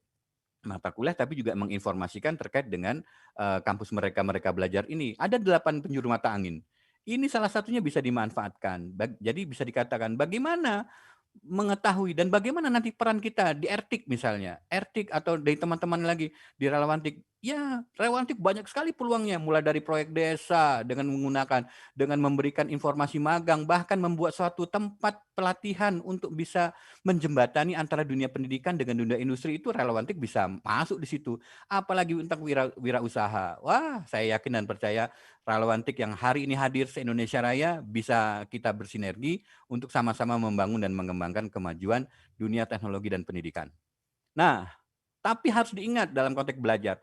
mata kuliah tapi juga menginformasikan terkait dengan kampus mereka belajar ini. Ada 8 penjuru mata angin. Ini salah satunya bisa dimanfaatkan. Jadi bisa dikatakan bagaimana mengetahui dan bagaimana nanti peran kita di RTIK misalnya, RTIK atau dari teman-teman lagi di relawan TIK. Ya, relawan TIK banyak sekali peluangnya, mulai dari proyek desa dengan memberikan informasi magang, bahkan membuat suatu tempat pelatihan untuk bisa menjembatani antara dunia pendidikan dengan dunia industri. Itu relawan TIK bisa masuk di situ. Apalagi untuk wirausaha. Wah, saya yakin dan percaya relawan TIK yang hari ini hadir se-Indonesia Raya bisa kita bersinergi untuk sama-sama membangun dan mengembangkan kemajuan dunia teknologi dan pendidikan. Nah, tapi harus diingat dalam konteks belajar.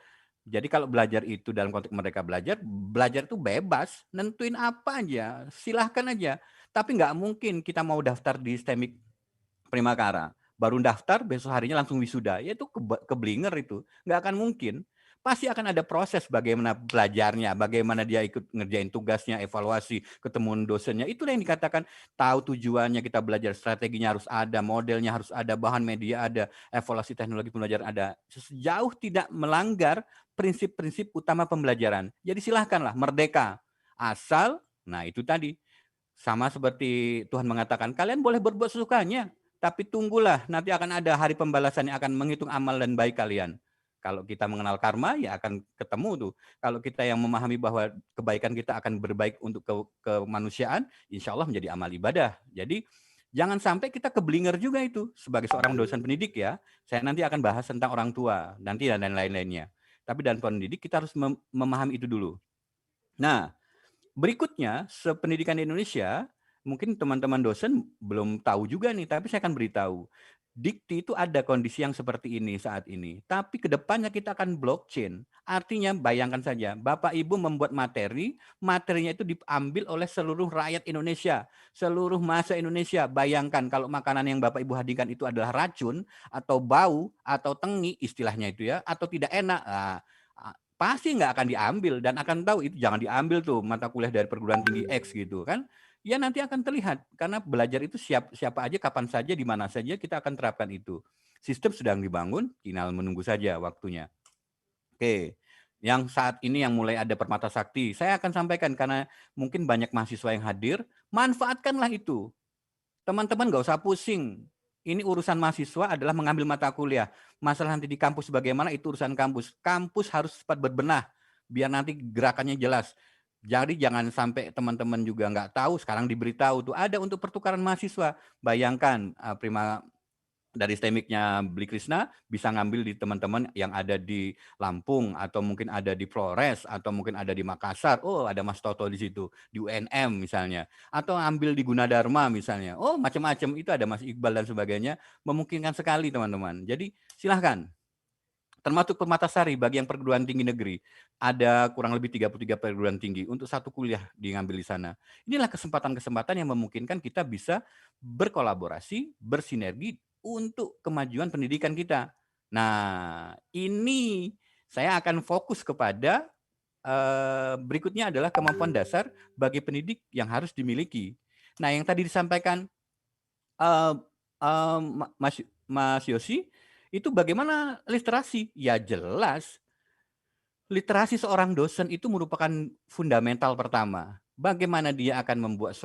Jadi kalau belajar itu dalam konteks mereka belajar itu bebas, nentuin apa aja, silahkan aja. Tapi nggak mungkin kita mau daftar di STEMIK Primakara, baru daftar besok harinya langsung wisuda, ya itu keblinger itu, nggak akan mungkin. Pasti akan ada proses bagaimana belajarnya, bagaimana dia ikut ngerjain tugasnya, evaluasi, ketemu dosennya. Itulah yang dikatakan tahu tujuannya kita belajar, strateginya harus ada, modelnya harus ada, bahan media ada, evaluasi teknologi pembelajaran ada. Sejauh tidak melanggar prinsip-prinsip utama pembelajaran. Jadi silahkanlah, merdeka. Asal, nah itu tadi, sama seperti Tuhan mengatakan, kalian boleh berbuat sesukanya, tapi tunggulah, nanti akan ada hari pembalasan yang akan menghitung amal dan baik kalian. Kalau kita mengenal karma, ya akan ketemu tuh. Kalau kita yang memahami bahwa kebaikan kita akan berbaik untuk kemanusiaan, insya Allah menjadi amal ibadah. Jadi jangan sampai kita keblinger juga itu. Sebagai seorang dosen pendidik ya, saya nanti akan bahas tentang orang tua, nanti dan lain-lainnya. Tapi dalam pendidik kita harus memahami itu dulu. Nah, berikutnya, sependidikan di Indonesia, mungkin teman-teman dosen belum tahu juga nih, tapi saya akan beritahu. Dikti itu ada kondisi yang seperti ini saat ini. Tapi kedepannya kita akan blockchain. Artinya bayangkan saja, Bapak Ibu membuat materinya itu diambil oleh seluruh rakyat Indonesia, seluruh mahasiswa Indonesia. Bayangkan kalau makanan yang Bapak Ibu hadirkan itu adalah racun, atau bau, atau tengi istilahnya itu ya, atau tidak enak. Nah, pasti nggak akan diambil dan akan tahu itu jangan diambil tuh mata kuliah dari perguruan tinggi X gitu kan. Ya nanti akan terlihat karena belajar itu siapa aja kapan saja di mana saja kita akan terapkan itu. Sistem sedang dibangun, tinggal menunggu saja waktunya. Oke. Yang saat ini yang mulai ada Permata Sakti, saya akan sampaikan karena mungkin banyak mahasiswa yang hadir, manfaatkanlah itu. Teman-teman nggak usah pusing. Ini urusan mahasiswa adalah mengambil mata kuliah. Masalah nanti di kampus bagaimana itu urusan kampus. Kampus harus cepat berbenah biar nanti gerakannya jelas. Jadi jangan sampai teman-teman juga nggak tahu, sekarang diberitahu tuh ada untuk pertukaran mahasiswa. Bayangkan Prima dari STEMIC-nya Bli Krishna bisa ngambil di teman-teman yang ada di Lampung atau mungkin ada di Flores atau mungkin ada di Makassar. Oh, ada Mas Toto di situ, di UNM misalnya. Atau ambil di Gunadarma misalnya. Oh, macam-macam itu ada Mas Iqbal dan sebagainya. Memungkinkan sekali teman-teman. Jadi silahkan. Termasuk Permatasari bagi yang perguruan tinggi negeri. Ada kurang lebih 33 perguruan tinggi untuk satu kuliah diambil di sana. Inilah kesempatan-kesempatan yang memungkinkan kita bisa berkolaborasi, bersinergi untuk kemajuan pendidikan kita. Nah, ini saya akan fokus kepada berikutnya adalah kemampuan dasar bagi pendidik yang harus dimiliki. Nah, yang tadi disampaikan Mas Yosi, itu bagaimana literasi? Ya jelas, literasi seorang dosen itu merupakan fundamental pertama. Bagaimana dia akan membuat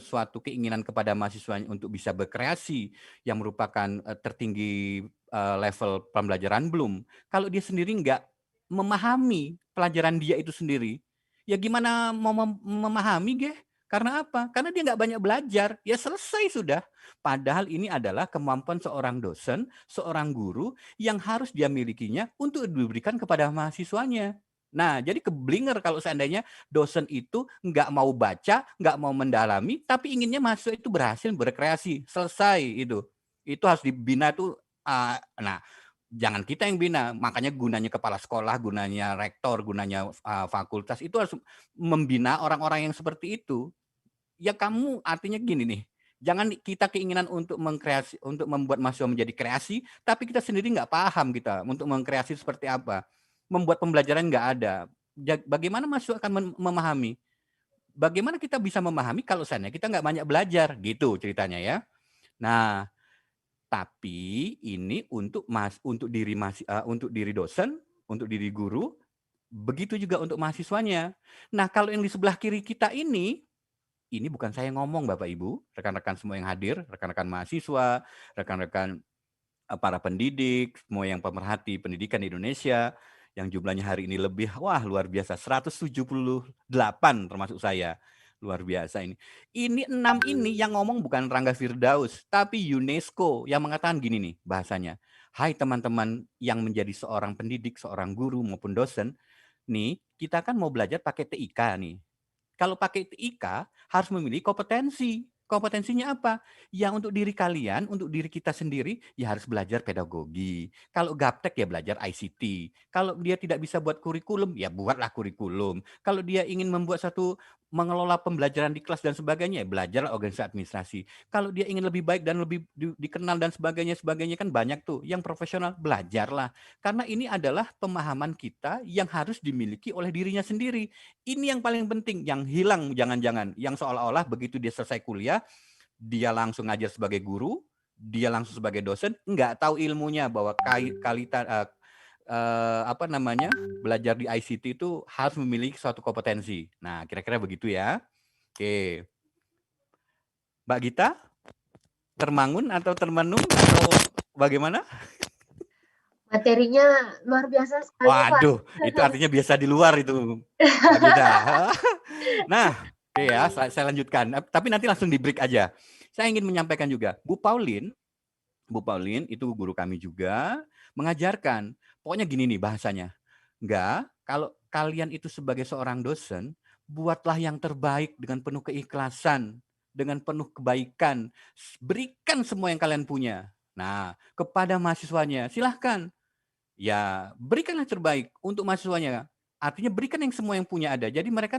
suatu keinginan kepada mahasiswanya untuk bisa berkreasi yang merupakan tertinggi level pembelajaran belum. Kalau dia sendiri nggak memahami pelajaran dia itu sendiri, ya gimana mau memahami, Geh? Karena apa? Karena dia nggak banyak belajar, ya selesai sudah. Padahal ini adalah kemampuan seorang dosen, seorang guru yang harus dia milikinya untuk diberikan kepada mahasiswanya. Nah, jadi keblinger kalau seandainya dosen itu nggak mau baca, nggak mau mendalami, tapi inginnya mahasiswa itu berhasil berkreasi. Selesai itu. Itu harus dibina tuh. Nah, jangan kita yang bina. Makanya gunanya kepala sekolah, gunanya rektor, gunanya fakultas itu harus membina orang-orang yang seperti itu. Ya kamu artinya gini nih, jangan kita keinginan untuk mengkreasi, untuk membuat mahasiswa menjadi kreasi, tapi kita sendiri nggak paham kita untuk mengkreasi seperti apa, membuat pembelajaran nggak ada. Bagaimana mahasiswa akan memahami? Bagaimana kita bisa memahami kalau seandainya kita nggak banyak belajar, gitu ceritanya ya. Nah, tapi ini untuk untuk diri dosen, untuk diri guru, begitu juga untuk mahasiswanya. Nah, kalau yang di sebelah kiri kita ini bukan saya ngomong Bapak Ibu, rekan-rekan semua yang hadir, rekan-rekan mahasiswa, rekan-rekan para pendidik, semua yang pemerhati pendidikan di Indonesia, yang jumlahnya hari ini lebih, wah luar biasa, 178 termasuk saya. Luar biasa ini. Ini 6 ini yang ngomong bukan Rangga Firdaus, tapi UNESCO yang mengatakan gini nih bahasanya. Hai teman-teman yang menjadi seorang pendidik, seorang guru maupun dosen, nih kita kan mau belajar pakai TIK nih. Kalau pakai TIK harus memiliki kompetensi. Kompetensinya apa? Ya untuk diri kalian, untuk diri kita sendiri, ya harus belajar pedagogi. Kalau gaptek ya belajar ICT. Kalau dia tidak bisa buat kurikulum, ya buatlah kurikulum. Kalau dia ingin membuat satu mengelola pembelajaran di kelas dan sebagainya, ya belajarlah organisasi administrasi. Kalau dia ingin lebih baik dan lebih dikenal dan sebagainya kan banyak tuh. Yang profesional, belajarlah. Karena ini adalah pemahaman kita yang harus dimiliki oleh dirinya sendiri. Ini yang paling penting, yang hilang jangan-jangan. Yang seolah-olah begitu dia selesai kuliah, dia langsung ngajar sebagai guru, dia langsung sebagai dosen, nggak tahu ilmunya bahwa belajar di ICT itu harus memiliki suatu kompetensi. Nah, kira-kira begitu ya. Oke. Mbak Gita, termangun atau termenung atau bagaimana? Materinya luar biasa sekali, Pak. Waduh, itu artinya biasa di luar itu, Mbak Gita. Nah, oke ya, saya lanjutkan. Tapi nanti langsung di break aja. Saya ingin menyampaikan juga, Bu Pauline itu guru kami juga, mengajarkan. Pokoknya gini nih bahasanya. Enggak, kalau kalian itu sebagai seorang dosen, buatlah yang terbaik dengan penuh keikhlasan, dengan penuh kebaikan. Berikan semua yang kalian punya. Nah, kepada mahasiswanya, silahkan. Ya, berikanlah terbaik untuk mahasiswanya. Artinya berikan yang semua yang punya ada. Jadi mereka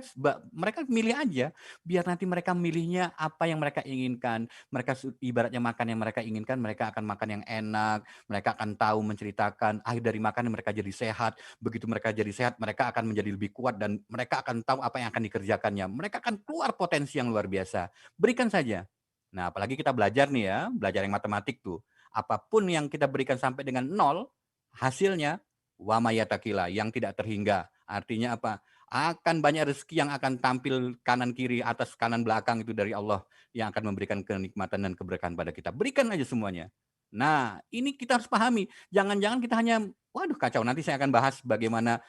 milih aja, biar nanti mereka milihnya apa yang mereka inginkan. Mereka ibaratnya makan yang mereka inginkan, mereka akan makan yang enak. Mereka akan tahu menceritakan akhir dari makan mereka jadi sehat. Begitu mereka jadi sehat, mereka akan menjadi lebih kuat dan mereka akan tahu apa yang akan dikerjakannya. Mereka akan keluar potensi yang luar biasa. Berikan saja. Nah, apalagi kita belajar nih ya, belajar yang matematik tuh. Apapun yang kita berikan sampai dengan 0, hasilnya wa mayatakila, yang tidak terhingga. Artinya apa? Akan banyak rezeki yang akan tampil kanan kiri, atas kanan belakang itu dari Allah yang akan memberikan kenikmatan dan keberkahan pada kita. Berikan aja semuanya. Nah, ini kita harus pahami. Jangan-jangan kita hanya, waduh kacau, nanti saya akan bahas bagaimana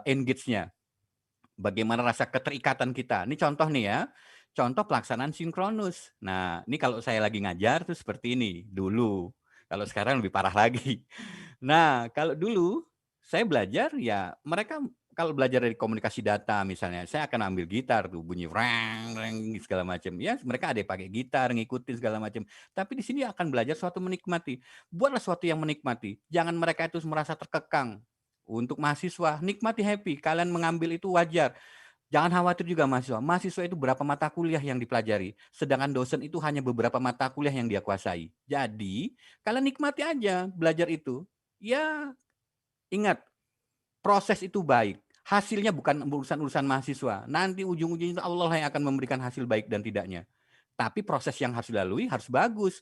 engage-nya. bagaimana rasa keterikatan kita. Ini contoh nih ya, contoh pelaksanaan sinkronus. Nah, ini kalau saya lagi ngajar tuh seperti ini dulu. Kalau sekarang lebih parah lagi. Nah, kalau dulu saya belajar ya mereka kalau belajar dari komunikasi data misalnya, saya akan ambil gitar tuh bunyi rang rang segala macam. Ya, mereka ada yang pakai gitar ngikutin segala macam. Tapi di sini akan belajar suatu menikmati. Buatlah suatu yang menikmati. Jangan mereka itu merasa terkekang. Untuk mahasiswa, nikmati happy. Kalian mengambil itu wajar. Jangan khawatir juga mahasiswa. Mahasiswa itu berapa mata kuliah yang dipelajari. Sedangkan dosen itu hanya beberapa mata kuliah yang dia kuasai. Jadi, kalian nikmati aja belajar itu. Ya, ingat, proses itu baik. Hasilnya bukan urusan-urusan mahasiswa. Nanti ujung-ujungnya Allah yang akan memberikan hasil baik dan tidaknya. Tapi proses yang harus dilalui harus bagus.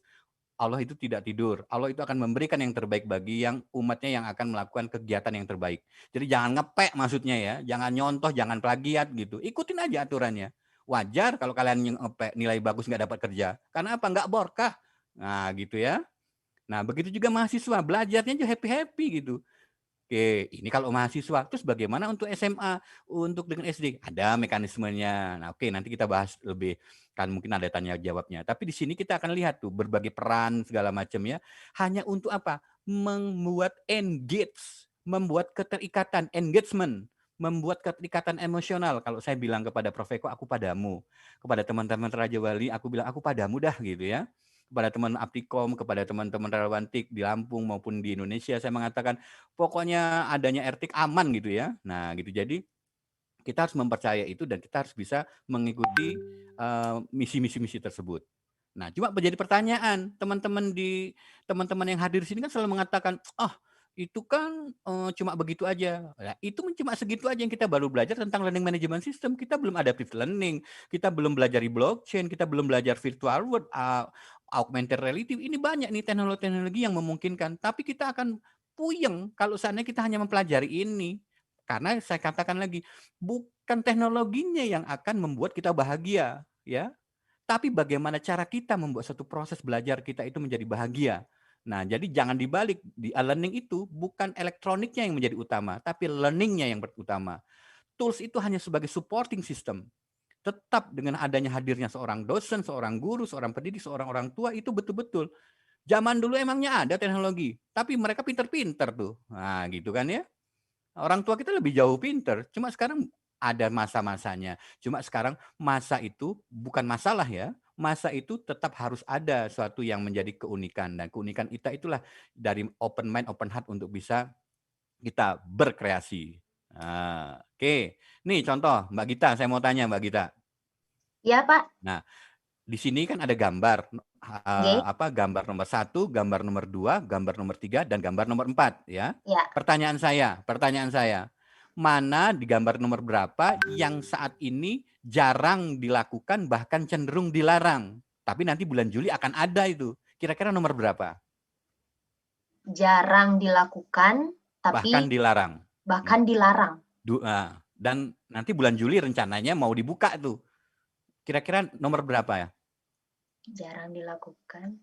Allah itu tidak tidur. Allah itu akan memberikan yang terbaik bagi yang umatnya yang akan melakukan kegiatan yang terbaik. Jadi jangan ngepek maksudnya ya. Jangan nyontoh, jangan plagiat gitu. Ikutin aja aturannya. Wajar kalau kalian ngepek nilai bagus nggak dapat kerja. Karena apa? Nggak borkah. Nah gitu ya. Nah begitu juga mahasiswa. Belajarnya juga happy-happy gitu. Oke, ini kalau mahasiswa. Terus bagaimana untuk SMA, untuk dengan SD? Ada mekanismenya. Nah, oke, nanti kita bahas lebih. Kan mungkin ada tanya jawabnya. Tapi di sini kita akan lihat tuh berbagai peran segala macam ya. Hanya untuk apa? Membuat engage, membuat keterikatan, engagement, membuat keterikatan emosional. Kalau saya bilang kepada Prof Eko, aku padamu. Kepada teman-teman Raja Wali, aku bilang aku padamu dah gitu ya. Kepada teman Aptikom, kepada teman-teman relawan TIK di Lampung maupun di Indonesia, saya mengatakan pokoknya adanya RTIK aman gitu ya. Nah gitu, jadi kita harus mempercayai itu dan kita harus bisa mengikuti misi-misi tersebut. Nah cuma menjadi pertanyaan teman-teman yang hadir di sini kan selalu mengatakan, itu kan cuma begitu aja. Nah, itu cuma segitu aja yang kita baru belajar tentang learning management system. Kita belum adaptive learning, kita belum belajar di blockchain, kita belum belajar virtual world, augmented reality. Ini banyak nih teknologi-teknologi yang memungkinkan. Tapi kita akan puyeng kalau seandainya kita hanya mempelajari ini. Karena saya katakan lagi, bukan teknologinya yang akan membuat kita bahagia, ya. Tapi bagaimana cara kita membuat satu proses belajar kita itu menjadi bahagia. Nah, jadi jangan dibalik. Di learning itu bukan elektroniknya yang menjadi utama, tapi learningnya yang utama. Tools itu hanya sebagai supporting system. Tetap dengan adanya hadirnya seorang dosen, seorang guru, seorang pendidik, seorang orang tua itu betul-betul. Zaman dulu emangnya ada teknologi, tapi mereka pinter-pinter tuh. Nah, gitu kan ya. Orang tua kita lebih jauh pinter, cuma sekarang ada masa-masanya. Cuma sekarang masa itu bukan masalah ya. Masa itu tetap harus ada suatu yang menjadi keunikan. Dan keunikan kita itulah dari open mind, open heart untuk bisa kita berkreasi. Nah, oke. Nih contoh Mbak Gita, saya mau tanya Mbak Gita. Iya, Pak. Nah, di sini kan ada gambar. Gambar nomor 1, gambar nomor 2, gambar nomor 3, dan gambar nomor 4 ya. Ya. Pertanyaan saya, mana di gambar nomor berapa yang saat ini jarang dilakukan bahkan cenderung dilarang? Tapi nanti bulan Juli akan ada itu. Kira-kira nomor berapa? Jarang dilakukan tapi bahkan dilarang. Bahkan dilarang. Dan nanti bulan Juli rencananya mau dibuka tuh. Kira-kira nomor berapa ya? Jarang dilakukan.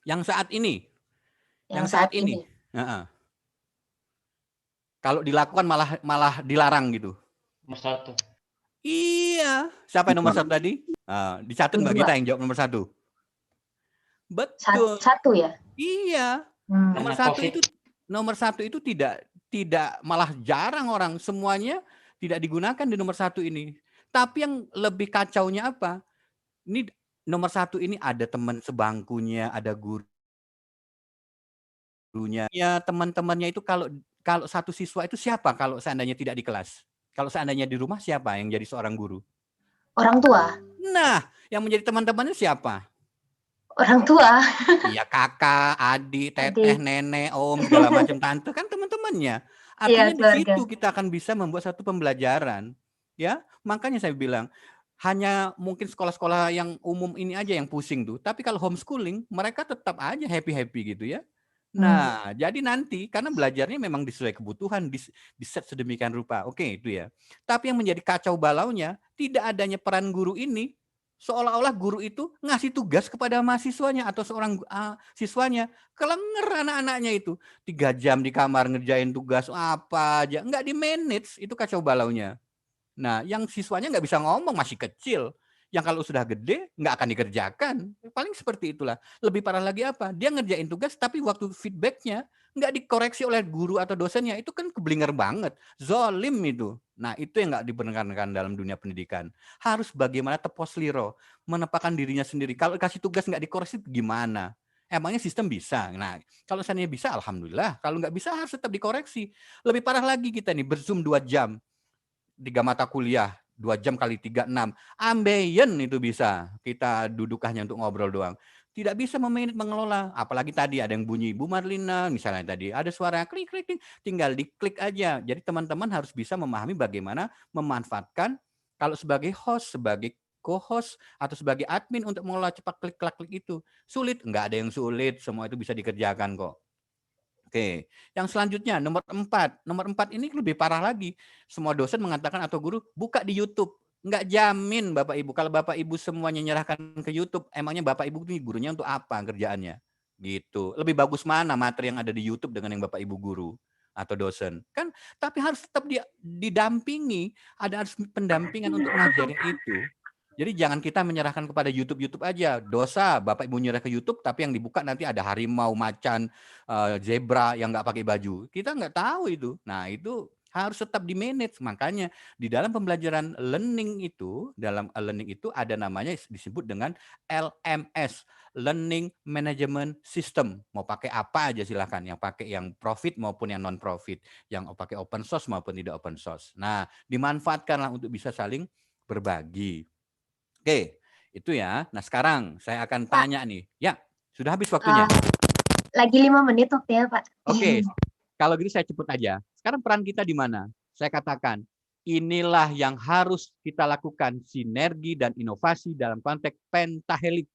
Yang saat ini. Yang saat ini. Kalau dilakukan malah dilarang gitu. Nomor 1. Iya. Siapa yang nomor 1 tadi? Dicatat Mbak Gita yang jawab nomor 1. Betul. 1 ya? Iya. Nomor 1 itu tidak malah jarang orang, semuanya tidak digunakan di nomor 1 ini. Tapi yang lebih kacaunya apa? Ini nomor 1 ini ada teman sebangkunya, ada gurunya. Ya, teman-temannya itu kalau satu siswa itu siapa kalau seandainya tidak di kelas? Kalau seandainya di rumah siapa yang jadi seorang guru? Orang tua. Nah, yang menjadi teman-temannya siapa? Orang tua. Iya, kakak, adik, teteh, nenek, om, segala macam tante kan teman-temannya. Artinya di situ kita akan bisa membuat satu pembelajaran, ya. Makanya saya bilang hanya mungkin sekolah-sekolah yang umum ini aja yang pusing tuh. Tapi kalau homeschooling mereka tetap aja happy-happy gitu ya. Nah, jadi nanti karena belajarnya memang sesuai kebutuhan, di-set sedemikian rupa. Oke, itu ya. Tapi yang menjadi kacau balaunya tidak adanya peran guru ini Seolah-olah guru itu ngasih tugas kepada mahasiswanya atau seorang siswanya. Kelenger anak-anaknya itu. 3 jam di kamar ngerjain tugas apa aja. Nggak di-manage, itu kacau balaunya. Nah, yang siswanya nggak bisa ngomong, masih kecil. Yang kalau sudah gede, nggak akan dikerjakan. Paling seperti itulah. Lebih parah lagi apa? Dia ngerjain tugas, tapi waktu feedbacknya nggak dikoreksi oleh guru atau dosennya. Itu kan keblinger banget. Zolim itu. Nah, itu yang nggak dibenarkan dalam dunia pendidikan. Harus bagaimana tepos liro, menempatkan dirinya sendiri. Kalau kasih tugas nggak dikoreksi, gimana? Emangnya sistem bisa? Nah, kalau seandainya bisa, alhamdulillah. Kalau nggak bisa, harus tetap dikoreksi. Lebih parah lagi kita nih, berzoom 2 jam. 3 mata kuliah, 2 jam kali 3, 6. Ambeien itu bisa. Kita duduk hanya untuk ngobrol doang. Tidak bisa memanage, mengelola. Apalagi tadi ada yang bunyi Bu Marlina, misalnya tadi ada suara klik, klik, klik. Tinggal diklik aja. Jadi teman-teman harus bisa memahami bagaimana memanfaatkan kalau sebagai host, sebagai co-host, atau sebagai admin untuk mengelola cepat klik, klik, klik itu. Sulit? Enggak ada yang sulit. Semua itu bisa dikerjakan kok. Oke, yang selanjutnya nomor 4. Nomor 4 ini lebih parah lagi. Semua dosen mengatakan atau guru buka di YouTube. Nggak jamin Bapak Ibu. Kalau Bapak Ibu semuanya nyerahkan ke YouTube, emangnya Bapak Ibu ini gurunya untuk apa kerjaannya? Gitu. Lebih bagus mana materi yang ada di YouTube dengan yang Bapak Ibu guru atau dosen? Kan tapi harus tetap didampingi, ada harus pendampingan untuk ngajarin itu. Jadi jangan kita menyerahkan kepada YouTube aja. Dosa Bapak Ibu nyerah ke YouTube, tapi yang dibuka nanti ada harimau, macan, zebra yang nggak pakai baju. Kita nggak tahu itu. Nah itu harus tetap di-manage. Makanya di dalam pembelajaran learning itu, ada namanya disebut dengan LMS, Learning Management System. Mau pakai apa aja silahkan. Yang pakai yang profit maupun yang non-profit. Yang pakai open source maupun tidak open source. Nah dimanfaatkanlah untuk bisa saling berbagi. Oke, itu ya. Nah, sekarang saya akan Pak. tanya nih. Ya, sudah habis waktunya. Lagi 5 menit waktunya, Pak. Oke, kalau gitu saya cepet aja. Sekarang peran kita di mana? Saya katakan, inilah yang harus kita lakukan, sinergi dan inovasi dalam konteks pentahelik.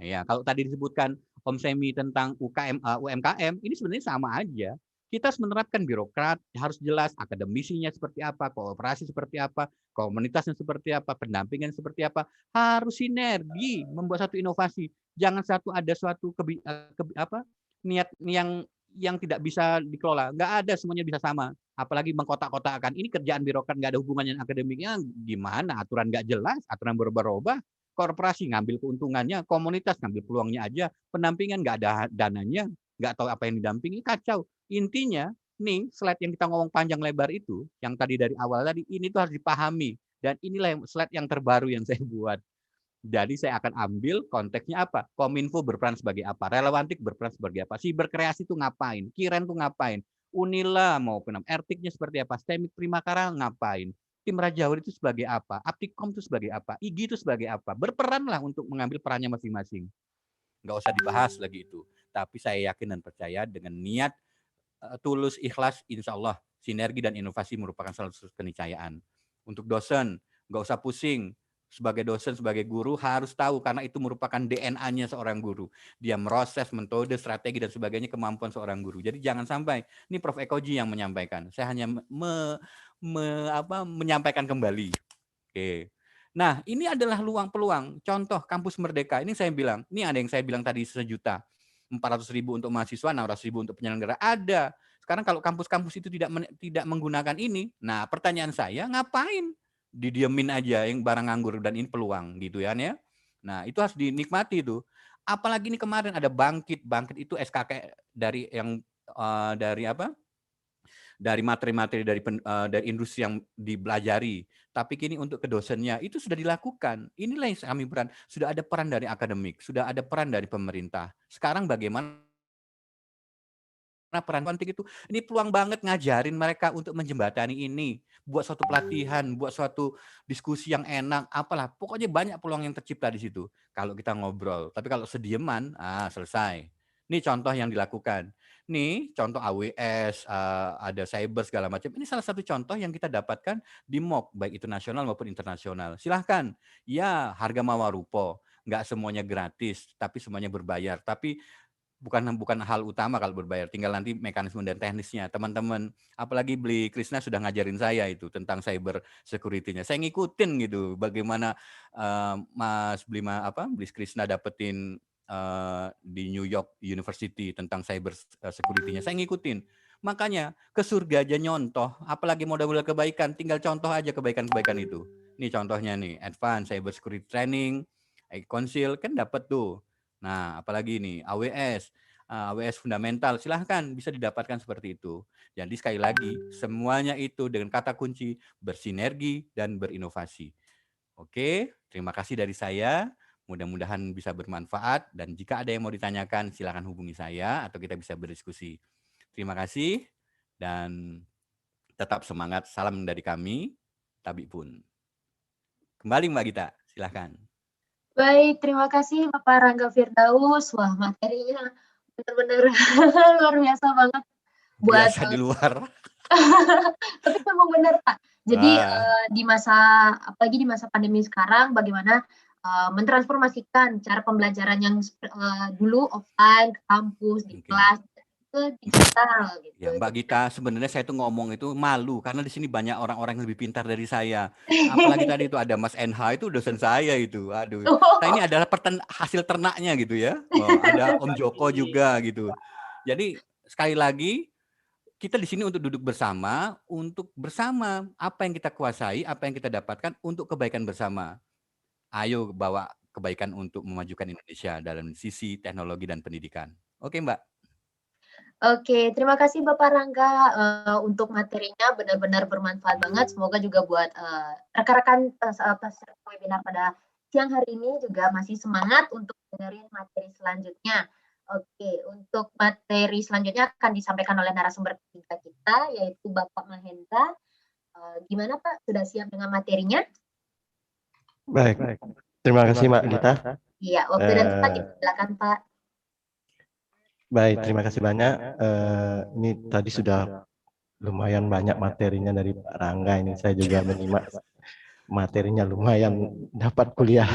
Ya, kalau tadi disebutkan Om Semi tentang UMKM, ini sebenarnya sama aja. Kita harus menerapkan birokrat, harus jelas akademisinya seperti apa, kooperasi seperti apa, komunitasnya seperti apa, pendampingan seperti apa, harus sinergi membuat satu inovasi. Jangan ada suatu niat yang tidak bisa dikelola. Nggak ada, semuanya bisa sama. Apalagi mengkotak-kotakan. Ini kerjaan birokrat, nggak ada hubungannya dengan akademiknya. Gimana? Aturan nggak jelas, aturan berubah-ubah. Korporasi ngambil keuntungannya, komunitas ngambil peluangnya aja, pendampingan nggak ada dananya, nggak tahu apa yang didampingi, kacau. Intinya, nih slide yang kita ngomong panjang lebar itu, yang tadi dari awal tadi, ini tuh harus dipahami. Dan inilah slide yang terbaru yang saya buat. Jadi saya akan ambil konteksnya apa? Kominfo berperan sebagai apa? Relevantik berperan sebagai apa? Siberkreasi itu ngapain? Kiren itu ngapain? Unila maupun Ertiknya seperti apa? Stemik Primakara ngapain? Tim Rajawali itu sebagai apa? Aptikom itu sebagai apa? IGI itu sebagai apa? Berperanlah untuk mengambil perannya masing-masing. Nggak usah dibahas lagi itu. Tapi saya yakin dan percaya dengan niat tulus, ikhlas, insya Allah sinergi dan inovasi merupakan salah satu keniscayaan. Untuk dosen, nggak usah pusing. Sebagai dosen, sebagai guru harus tahu karena itu merupakan DNA-nya seorang guru. Dia meroses, metode, strategi dan sebagainya kemampuan seorang guru. Jadi jangan sampai ini Prof. Ekoji yang menyampaikan. Saya hanya menyampaikan kembali. Oke. Nah, ini adalah peluang. Contoh kampus Merdeka. Ini saya bilang, ini ada yang saya bilang tadi 1.400.000 untuk mahasiswa, 600.000 untuk penyelenggara. Ada. Sekarang kalau kampus-kampus itu tidak menggunakan ini, nah pertanyaan saya, ngapain? Didiemin aja yang barang nganggur dan ini peluang gitu ya. Nah, itu harus dinikmati itu. Apalagi ini kemarin ada Bangkit itu SKK dari yang dari materi-materi dari industri yang dipelajari. Tapi kini untuk ke dosennya itu sudah dilakukan. Inilah yang kami peran. Sudah ada peran dari akademik, sudah ada peran dari pemerintah. Sekarang bagaimana peran penting itu? Ini peluang banget ngajarin mereka untuk menjembatani ini, buat suatu pelatihan, buat suatu diskusi yang enak, apalah. Pokoknya banyak peluang yang tercipta di situ kalau kita ngobrol. Tapi kalau sedieman, selesai. Ini contoh yang dilakukan. Nih contoh AWS, ada cyber segala macam. Ini salah satu contoh yang kita dapatkan di MOOC, baik itu nasional maupun internasional. Silahkan. Ya, harga mawarupo. Nggak semuanya gratis, tapi semuanya berbayar. Tapi bukan hal utama kalau berbayar, tinggal nanti mekanisme dan teknisnya. Teman-teman, apalagi Bli Krishna sudah ngajarin saya itu tentang cyber security-nya. Saya ngikutin gitu bagaimana Mas Bli Krishna dapetin di New York University tentang cyber security-nya. Saya ngikutin. Makanya ke surga aja nyontoh, apalagi modal-modal kebaikan, tinggal contoh aja kebaikan-kebaikan itu. Nih contohnya nih, Advanced Cyber Security Training, Council kan dapat tuh. Nah, apalagi nih AWS fundamental, silahkan bisa didapatkan seperti itu. Jadi sekali lagi, semuanya itu dengan kata kunci bersinergi dan berinovasi. Oke, terima kasih dari saya. Mudah-mudahan bisa bermanfaat dan jika ada yang mau ditanyakan, silakan hubungi saya atau kita bisa berdiskusi. Terima kasih dan tetap semangat. Salam dari kami, Tabi pun. Kembali Mbak Gita, silahkan. Baik, terima kasih Bapak Rangga Firdaus. Wah, materinya benar-benar luar biasa banget. Buat biasa di luar. tapi memang benar Pak. Jadi di masa apalagi di masa pandemi sekarang, bagaimana mentransformasikan cara pembelajaran yang dulu offline ke kampus di kelas ke digital gitu. Ya Mbak Gita, sebenarnya saya tuh ngomong itu malu karena di sini banyak orang-orang yang lebih pintar dari saya. Apalagi tadi itu ada Mas NH itu dosen saya itu. Aduh. Nah ini adalah hasil ternaknya gitu ya. Ada Om Joko juga gitu. Jadi sekali lagi kita di sini untuk duduk bersama, untuk bersama apa yang kita kuasai, apa yang kita dapatkan untuk kebaikan bersama. Ayo bawa kebaikan untuk memajukan Indonesia dalam sisi teknologi dan pendidikan. Oke Mbak. Oke, terima kasih Bapak Rangga untuk materinya benar-benar bermanfaat banget. Semoga juga buat rekan-rekan peserta webinar pada siang hari ini juga masih semangat untuk dengerin materi selanjutnya. Oke, untuk materi selanjutnya akan disampaikan oleh narasumber ketiga kita, yaitu Bapak Mahendra. Gimana Pak, sudah siap dengan materinya? Baik. Terima kasih Mbak Gita. Iya, waktu dan tempat silakan Pak. Baik, terima kasih banyak. Ini tadi sudah lumayan banyak materinya dari Pak Rangga. Ini saya juga menyimak materinya, lumayan dapat kuliah.